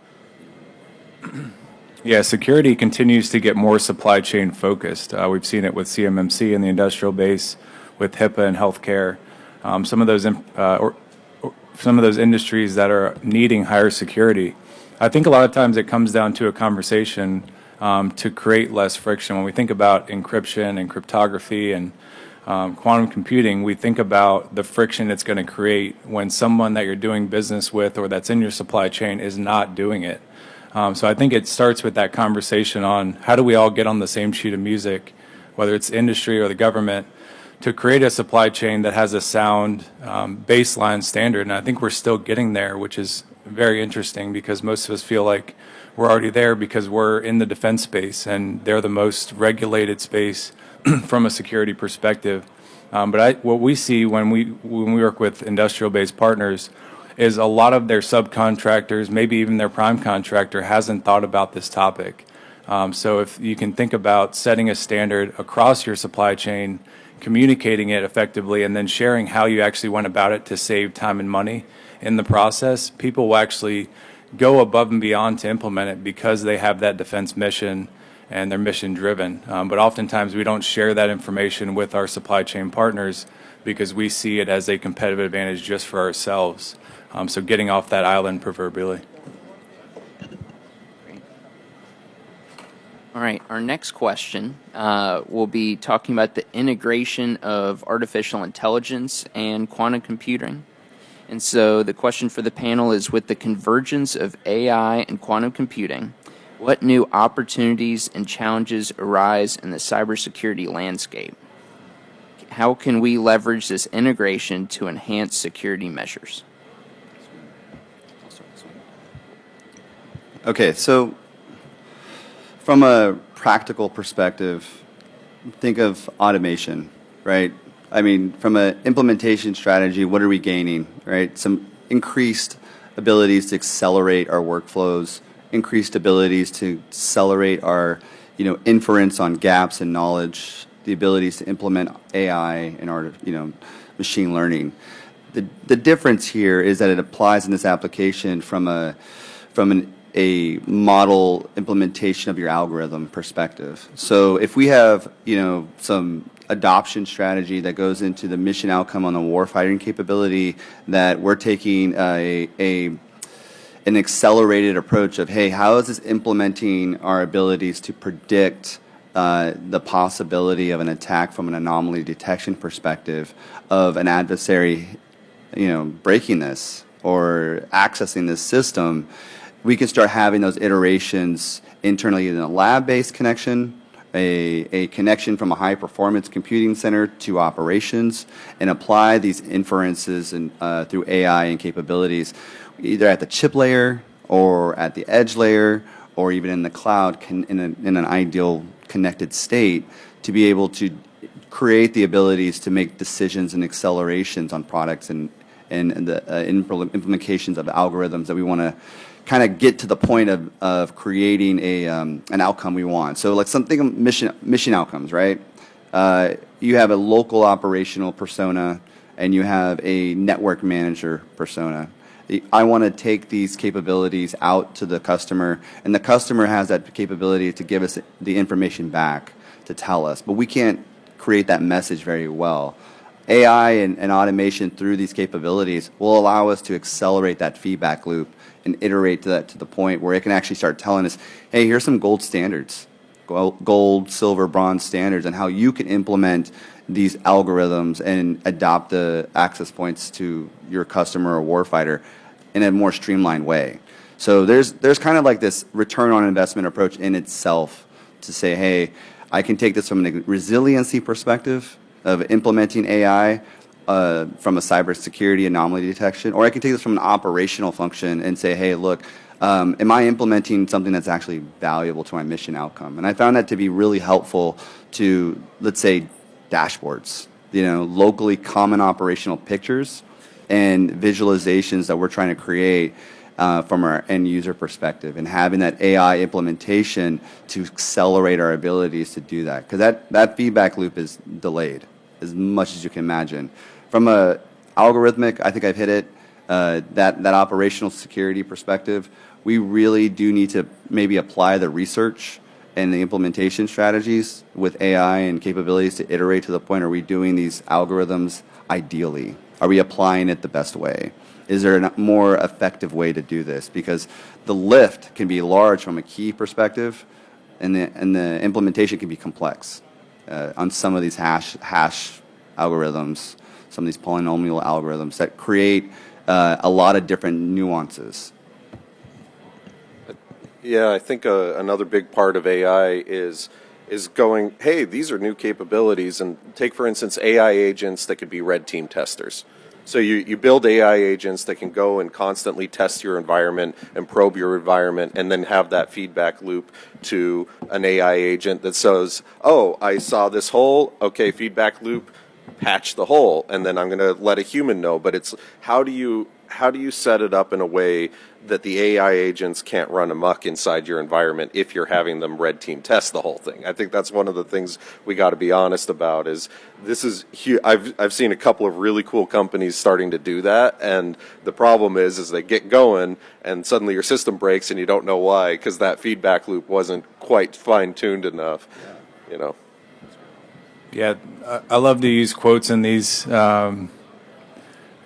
E: Yeah, security continues to get more supply chain focused. We've seen it with CMMC in the industrial base, with HIPAA and healthcare. Some of those industries that are needing higher security. I think a lot of times it comes down to a conversation to create less friction. When we think about encryption and cryptography and quantum computing, we think about the friction it's going to create when someone that you're doing business with or that's in your supply chain is not doing it. So I think it starts with that conversation on how do we all get on the same sheet of music, whether it's industry or the government, to create a supply chain that has a sound baseline standard. And I think we're still getting there, which is very interesting because most of us feel like we're already there because we're in the defense space and they're the most regulated space from a security perspective. But what we see when we work with industrial-based partners is a lot of their subcontractors, maybe even their prime contractor, hasn't thought about this topic. So if you can think about setting a standard across your supply chain, communicating it effectively, and then sharing how you actually went about it to save time and money in the process, people will actually go above and beyond to implement it because they have that defense mission and they're mission driven. But oftentimes we don't share that information with our supply chain partners because we see it as a competitive advantage just for ourselves. So getting off that island proverbially.
B: All right, our next question will be talking about the integration of artificial intelligence and quantum computing. And so the question for the panel is, with the convergence of AI and quantum computing, what new opportunities and challenges arise in the cybersecurity landscape? How can we leverage this integration to enhance security measures?
D: Okay, so from a practical perspective, think of automation, right? I mean, from an implementation strategy, what are we gaining, right? Some increased abilities to accelerate our workflows, increased abilities to accelerate our, inference on gaps in knowledge, the abilities to implement AI and our, machine learning. The difference here is that it applies in this application from a model implementation of your algorithm perspective. So if we have, some adoption strategy that goes into the mission outcome on the warfighting capability, that we're taking an accelerated approach of, hey, how is this implementing our abilities to predict the possibility of an attack from an anomaly detection perspective of an adversary, breaking this or accessing this system. We can start having those iterations internally in a lab-based connection, a connection from a high-performance computing center to operations, and apply these inferences through AI and capabilities, either at the chip layer or at the edge layer or even in the cloud in an ideal connected state, to be able to create the abilities to make decisions and accelerations on products and the implementations of algorithms that we want to kind of get to the point of creating an outcome we want. So like something mission outcomes, right? You have a local operational persona and you have a network manager persona. I want to take these capabilities out to the customer, and the customer has that capability to give us the information back to tell us, but we can't create that message very well. AI and automation through these capabilities will allow us to accelerate that feedback loop and iterate to the point where it can actually start telling us, hey, here's some gold standards, gold, silver, bronze standards, and how you can implement these algorithms and adopt the access points to your customer or warfighter in a more streamlined way. So there's kind of like this return on investment approach in itself to say, hey, I can take this from a resiliency perspective of implementing AI from a cybersecurity anomaly detection, or I can take this from an operational function and say, hey, look, am I implementing something that's actually valuable to my mission outcome? And I found that to be really helpful to, let's say, dashboards, locally common operational pictures and visualizations that we're trying to create from our end user perspective, and having that AI implementation to accelerate our abilities to do that. Because that feedback loop is delayed as much as you can imagine. From a algorithmic, I think I've hit it, that operational security perspective, we really do need to maybe apply the research and the implementation strategies with AI and capabilities to iterate to the point, are we doing these algorithms ideally? Are we applying it the best way? Is there a more effective way to do this? Because the lift can be large from a key perspective, and the implementation can be complex on some of these hash algorithms, some of these polynomial algorithms that create a lot of different nuances.
C: Yeah, I think another big part of AI is going, hey, these are new capabilities, and take for instance AI agents that could be red team testers. So you build AI agents that can go and constantly test your environment and probe your environment, and then have that feedback loop to an AI agent that says, oh, I saw this hole, okay, feedback loop, patch the hole, and then I'm going to let a human know. But it's how do you set it up in a way that the AI agents can't run amok inside your environment if you're having them red team test the whole thing? I think that's one of the things we got to be honest about. Is this is I've seen a couple of really cool companies starting to do that, and the problem is they get going and suddenly your system breaks and you don't know why, because that feedback loop wasn't quite fine tuned enough. You know.
E: Yeah, I love to use quotes in these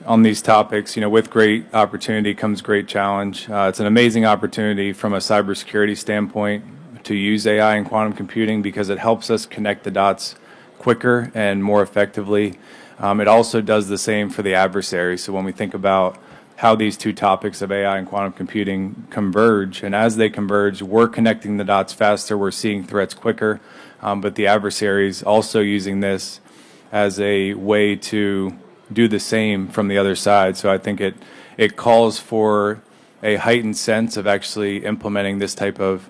E: on these topics. You know, with great opportunity comes great challenge. It's an amazing opportunity from a cybersecurity standpoint to use AI and quantum computing because it helps us connect the dots quicker and more effectively. It also does the same for the adversary. So when we think about how these two topics of AI and quantum computing converge, and as they converge, we're connecting the dots faster, we're seeing threats quicker, but the adversaries also using this as a way to do the same from the other side. So I think it calls for a heightened sense of actually implementing this type of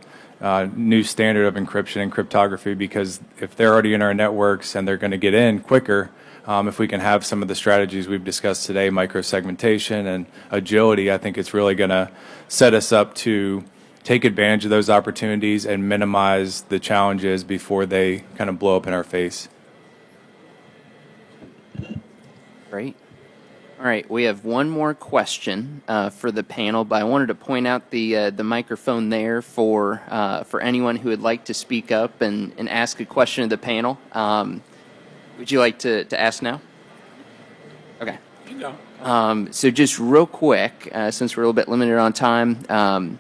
E: new standard of encryption and cryptography, because if they're already in our networks and they're going to get in quicker, if we can have some of the strategies we've discussed today, microsegmentation and agility, I think it's really going to set us up to take advantage of those opportunities and minimize the challenges before they kind of blow up in our face.
B: Great. All right, we have one more question for the panel, but I wanted to point out the microphone there for anyone who would like to speak up and ask a question of the panel. Would you like to ask now? Okay.
A: You go.
B: So just real quick, since we're a little bit limited on time,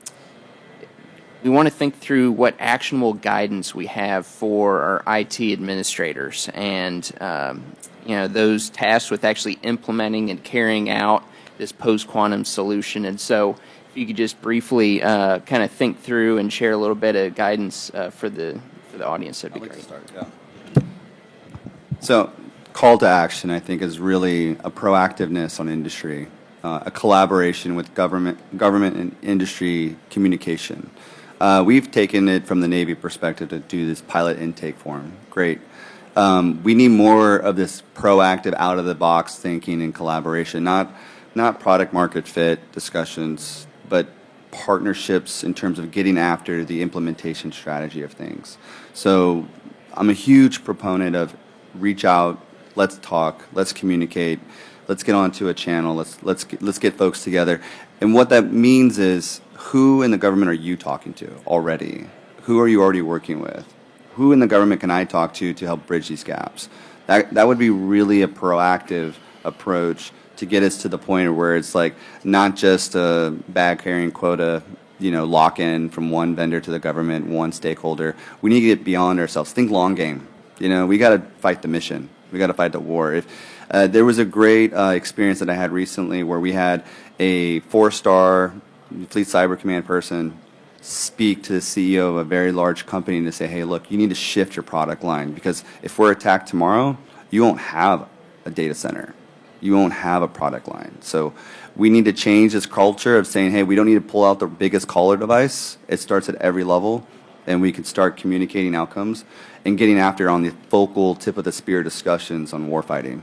B: we want to think through what actionable guidance we have for our IT administrators and those tasked with actually implementing and carrying out this post-quantum solution. And so if you could just briefly kind of think through and share a little bit of guidance for the audience, that'd be great.
D: To start, yeah. So call to action, I think, is really a proactiveness on industry, a collaboration with government and industry communication. We've taken it from the Navy perspective to do this pilot intake form. Great. We need more of this proactive, out-of-the-box thinking and collaboration, not product market fit discussions, but partnerships in terms of getting after the implementation strategy of things. So I'm a huge proponent of reach out, let's talk, let's communicate, let's get onto a channel, let's get folks together. And what that means is, who in the government are you talking to already? Who are you already working with? Who in the government can I talk to help bridge these gaps? That would be really a proactive approach to get us to the point where it's like not just a bag carrying quota, lock-in from one vendor to the government, one stakeholder. We need to get beyond ourselves. Think long game. We got to fight the mission. We got to fight the war. There was a great experience that I had recently where we had a 4-star Fleet Cyber Command person speak to the CEO of a very large company to say, hey, look, you need to shift your product line, because if we're attacked tomorrow, you won't have a data center. You won't have a product line. So we need to change this culture of saying, hey, we don't need to pull out the biggest caller device. It starts at every level, and we can start communicating outcomes and getting after on the focal tip of the spear discussions on warfighting.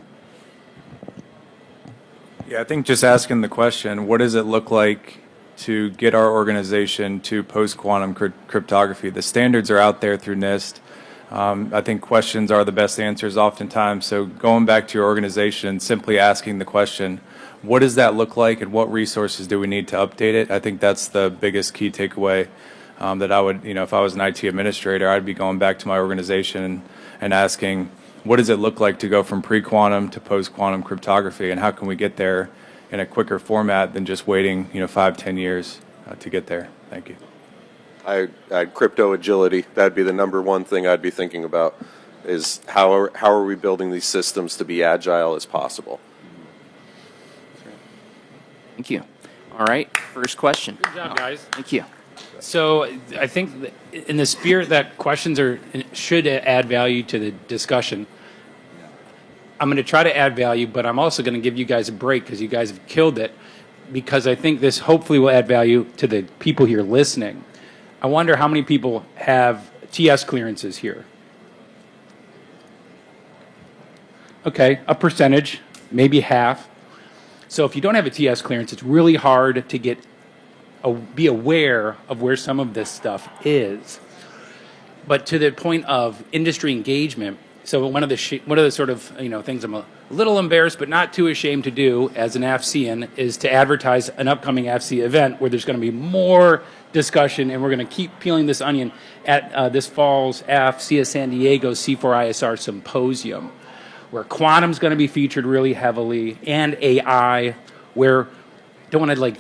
E: Yeah, I think just asking the question, what does it look like to get our organization to post-quantum cryptography? The standards are out there through NIST. I think questions are the best answers oftentimes. So going back to your organization, simply asking the question, what does that look like and what resources do we need to update it? I think that's the biggest key takeaway that I would, if I was an IT administrator, I'd be going back to my organization and asking, what does it look like to go from pre-quantum to post-quantum cryptography, and how can we get there in a quicker format than just waiting 5-10 years to get there? Thank you.
C: I'd crypto agility. That'd be the number one thing I'd be thinking about, is how are we building these systems to be agile as possible.
B: Thank you. All right, first question.
F: Good job, guys.
B: Thank you.
F: So I think that in the spirit that questions should add value to the discussion, I'm going to try to add value, but I'm also going to give you guys a break because you guys have killed it, because I think this hopefully will add value to the people here listening. I wonder how many people have TS clearances here. Okay, a percentage, maybe half. So if you don't have a TS clearance, it's really hard to be aware of where some of this stuff is. But to the point of industry engagement, so one of the sort of things I'm a little embarrassed but not too ashamed to do as an AFCEAN is to advertise an upcoming AFCEA event where there's going to be more discussion, and we're going to keep peeling this onion at this fall's AFCEA San Diego C4ISR Symposium, where quantum's going to be featured really heavily, and AI, where don't want to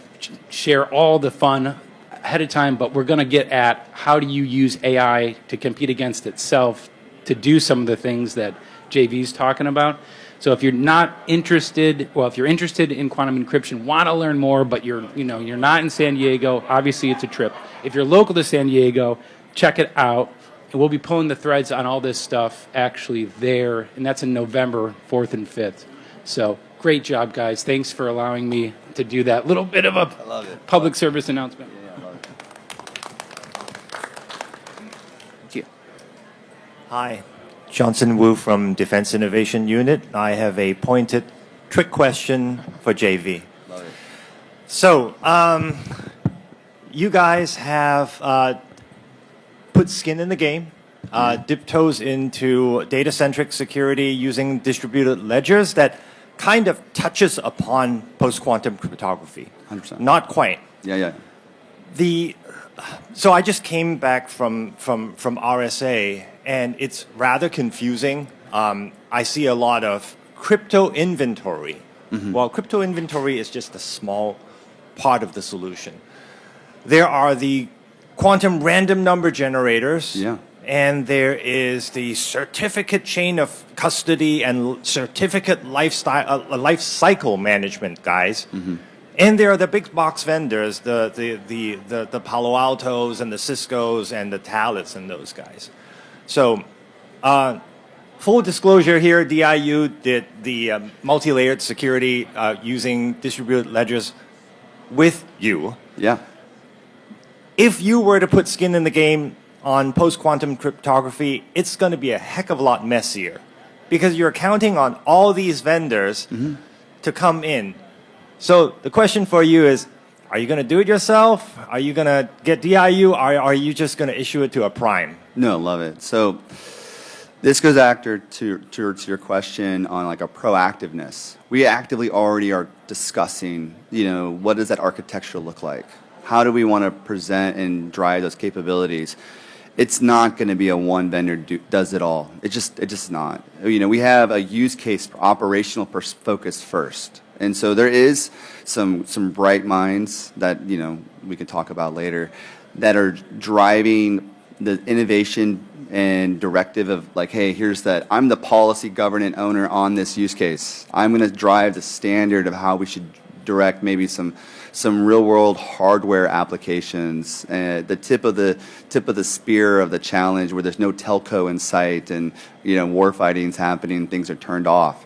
F: share all the fun ahead of time, but we're going to get at how do you use AI to compete against itself to do some of the things that JV's talking about. So if you're not interested, if you're interested in quantum encryption, want to learn more, but you're not in San Diego, obviously it's a trip. If you're local to San Diego, check it out. And we'll be pulling the threads on all this stuff actually there, and that's in November 4th and 5th. So great job, guys. Thanks for allowing me to do that little bit of a public service announcement.
D: Yeah, I love it.
B: Thank you.
G: Hi, Johnson Wu from Defense Innovation Unit. I have a pointed trick question for JV.
D: Love it.
G: So, you guys have put skin in the game, dipped toes into data-centric security using distributed ledgers that kind of touches upon post-quantum cryptography.
D: 100%.
G: Not quite.
D: Yeah.
G: So I just came back from RSA, and it's rather confusing. I see a lot of crypto inventory. Mm-hmm. Well, crypto inventory is just a small part of the solution. There are the quantum random number generators.
D: Yeah.
G: And there is the certificate chain of custody and certificate life cycle management guys. Mm-hmm. And there are the big box vendors, the Palo Altos and the Ciscos and the Talets and those guys. So, full disclosure here, DIU did the multi-layered security using distributed ledgers with you.
D: Yeah.
G: If you were to put skin in the game on post-quantum cryptography, it's going to be a heck of a lot messier because you're counting on all these vendors to come in. So the question for you is, are you going to do it yourself? Are you going to get DIU? Or are you just going to issue it to a prime?
D: No, love it. So this goes back towards your question on like a proactiveness. We actively already are discussing, what does that architecture look like? How do we want to present and drive those capabilities? It's not going to be a one vendor does it all. It's just not. We have a use case operational focus first. And so there is some bright minds that, we can talk about later that are driving the innovation and directive of like, hey, here's that. I'm the policy governant owner on this use case. I'm going to drive the standard of how we should direct maybe some real world hardware applications, the tip of the spear of the challenge where there's no telco in sight and war fighting's happening, things are turned off.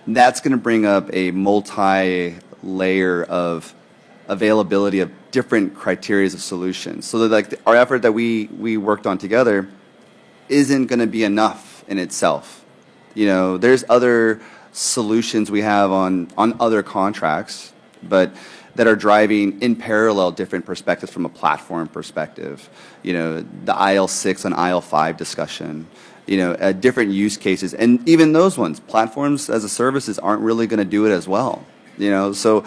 D: That's going to bring up a multi-layer of availability of different criteria of solutions. So that our effort that we worked on together isn't going to be enough in itself. There's other solutions we have on other contracts, but that are driving in parallel different perspectives from a platform perspective. The IL6 and IL5 discussion, different use cases. And even those ones, platforms as a services aren't really going to do it as well. So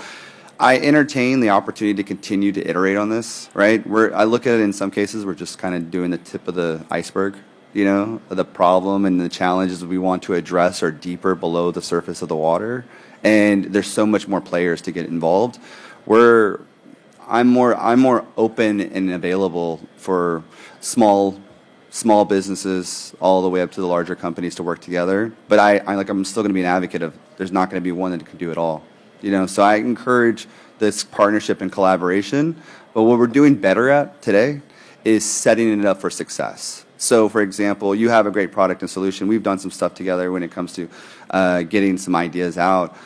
D: I entertain the opportunity to continue to iterate on this, right? I look at it in some cases, we're just kind of doing the tip of the iceberg. The problem and the challenges we want to address are deeper below the surface of the water. And there's so much more players to get involved. I'm more open and available for small businesses all the way up to the larger companies to work together. But I'm still going to be an advocate of there's not going to be one that can do it all. So I encourage this partnership and collaboration. But what we're doing better at today is setting it up for success. So, for example, you have a great product and solution. We've done some stuff together when it comes to getting some ideas out.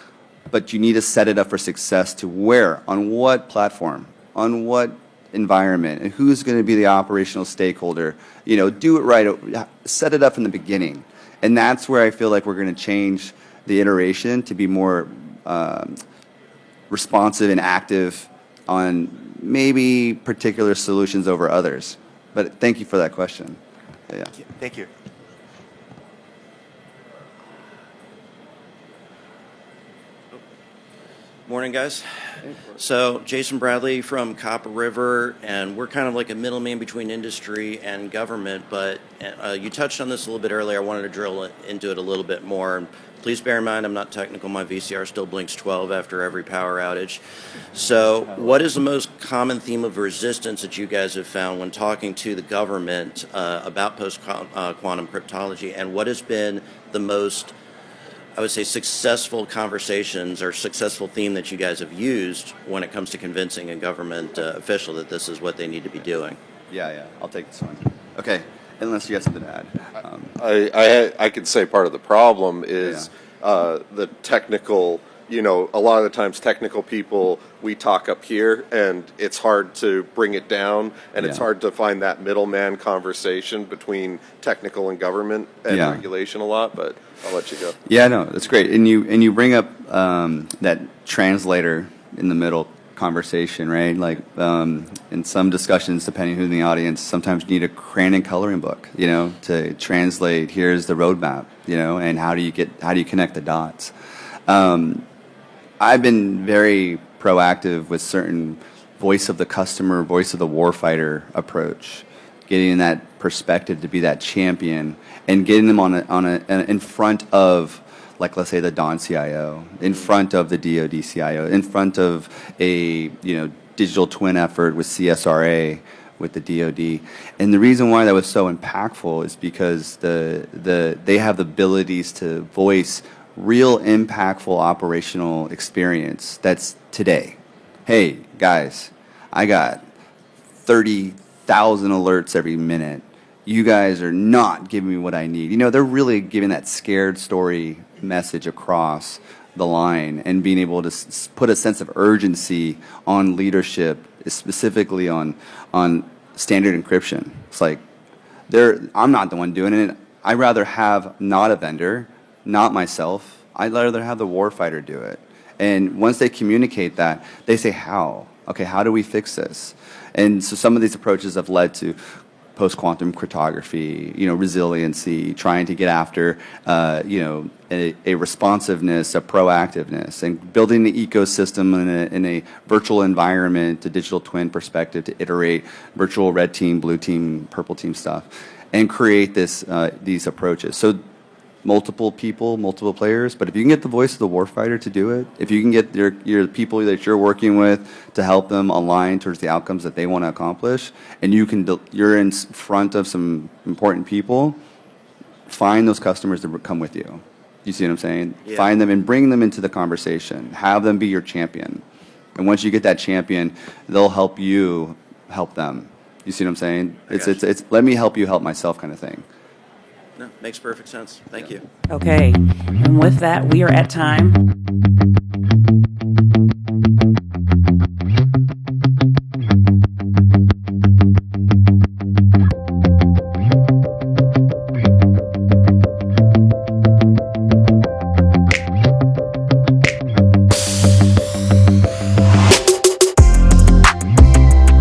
D: But you need to set it up for success to where, on what platform, on what environment, and who's going to be the operational stakeholder. You know, do it right. Set it up from the beginning. And that's where I feel like we're going to change the iteration to be more responsive and active on maybe particular solutions over others. But thank you for that question. Yeah.
G: Thank you.
H: Morning, guys. So, Jason Bradley from Copper River, and we're kind of like a middleman between industry and government, but you touched on this a little bit earlier. I wanted to drill into it a little bit more. And please bear in mind, I'm not technical. My VCR still blinks 12 after every power outage. So, what is the most common theme of resistance that you guys have found when talking to the government about post-quantum cryptology, and what has been the most, I would say, successful conversations or successful theme that you guys have used when it comes to convincing a government official that this is what they need to be doing?
D: Yeah, I'll take this one. Okay, unless you have something to add.
C: I could say part of the problem is the technical, you know, a lot of the times technical people, we talk up here and it's hard to bring it down, and it's hard to find that middleman conversation between technical and government and regulation a lot, but I'll let you go.
D: Yeah, no, that's great. And you bring up that translator in the middle conversation, right? Like in some discussions, depending who's in the audience, sometimes you need a crayon and coloring book, you know, to translate. Here's the roadmap, you know, and how do you connect the dots? I've been very proactive with certain voice of the customer, voice of the warfighter approach, getting that perspective to be that champion and getting them in front of, like, let's say the Dawn CIO, in front of the DoD CIO, in front of a digital twin effort with CSRA, with the DoD. And the reason why that was so impactful is because they have the abilities to voice real impactful operational experience that's today. Hey, guys, I got 30,000 alerts every minute. You guys are not giving me what I need. You know, they're really giving that scared story message across the line and being able to put a sense of urgency on leadership, specifically on standard encryption. It's like, I'm not the one doing it. I'd rather have not a vendor, not myself. I'd rather have the warfighter do it. And once they communicate that, they say, how? Okay, how do we fix this? And so some of these approaches have led to post-quantum cryptography, resiliency, trying to get after, a responsiveness, a proactiveness, and building the ecosystem in a virtual environment, a digital twin perspective to iterate virtual red team, blue team, purple team stuff, and create these approaches. So multiple people, multiple players, but if you can get the voice of the warfighter to do it, if you can get your people that you're working with to help them align towards the outcomes that they want to accomplish, and you're in front of some important people, find those customers to come with you. You see what I'm saying? Yeah. Find them and bring them into the conversation. Have them be your champion. And once you get that champion, they'll help you help them. You see what I'm saying? It's let me help you help myself kind of thing.
H: No, makes perfect sense. Thank you.
A: Okay. And with that, we are at time.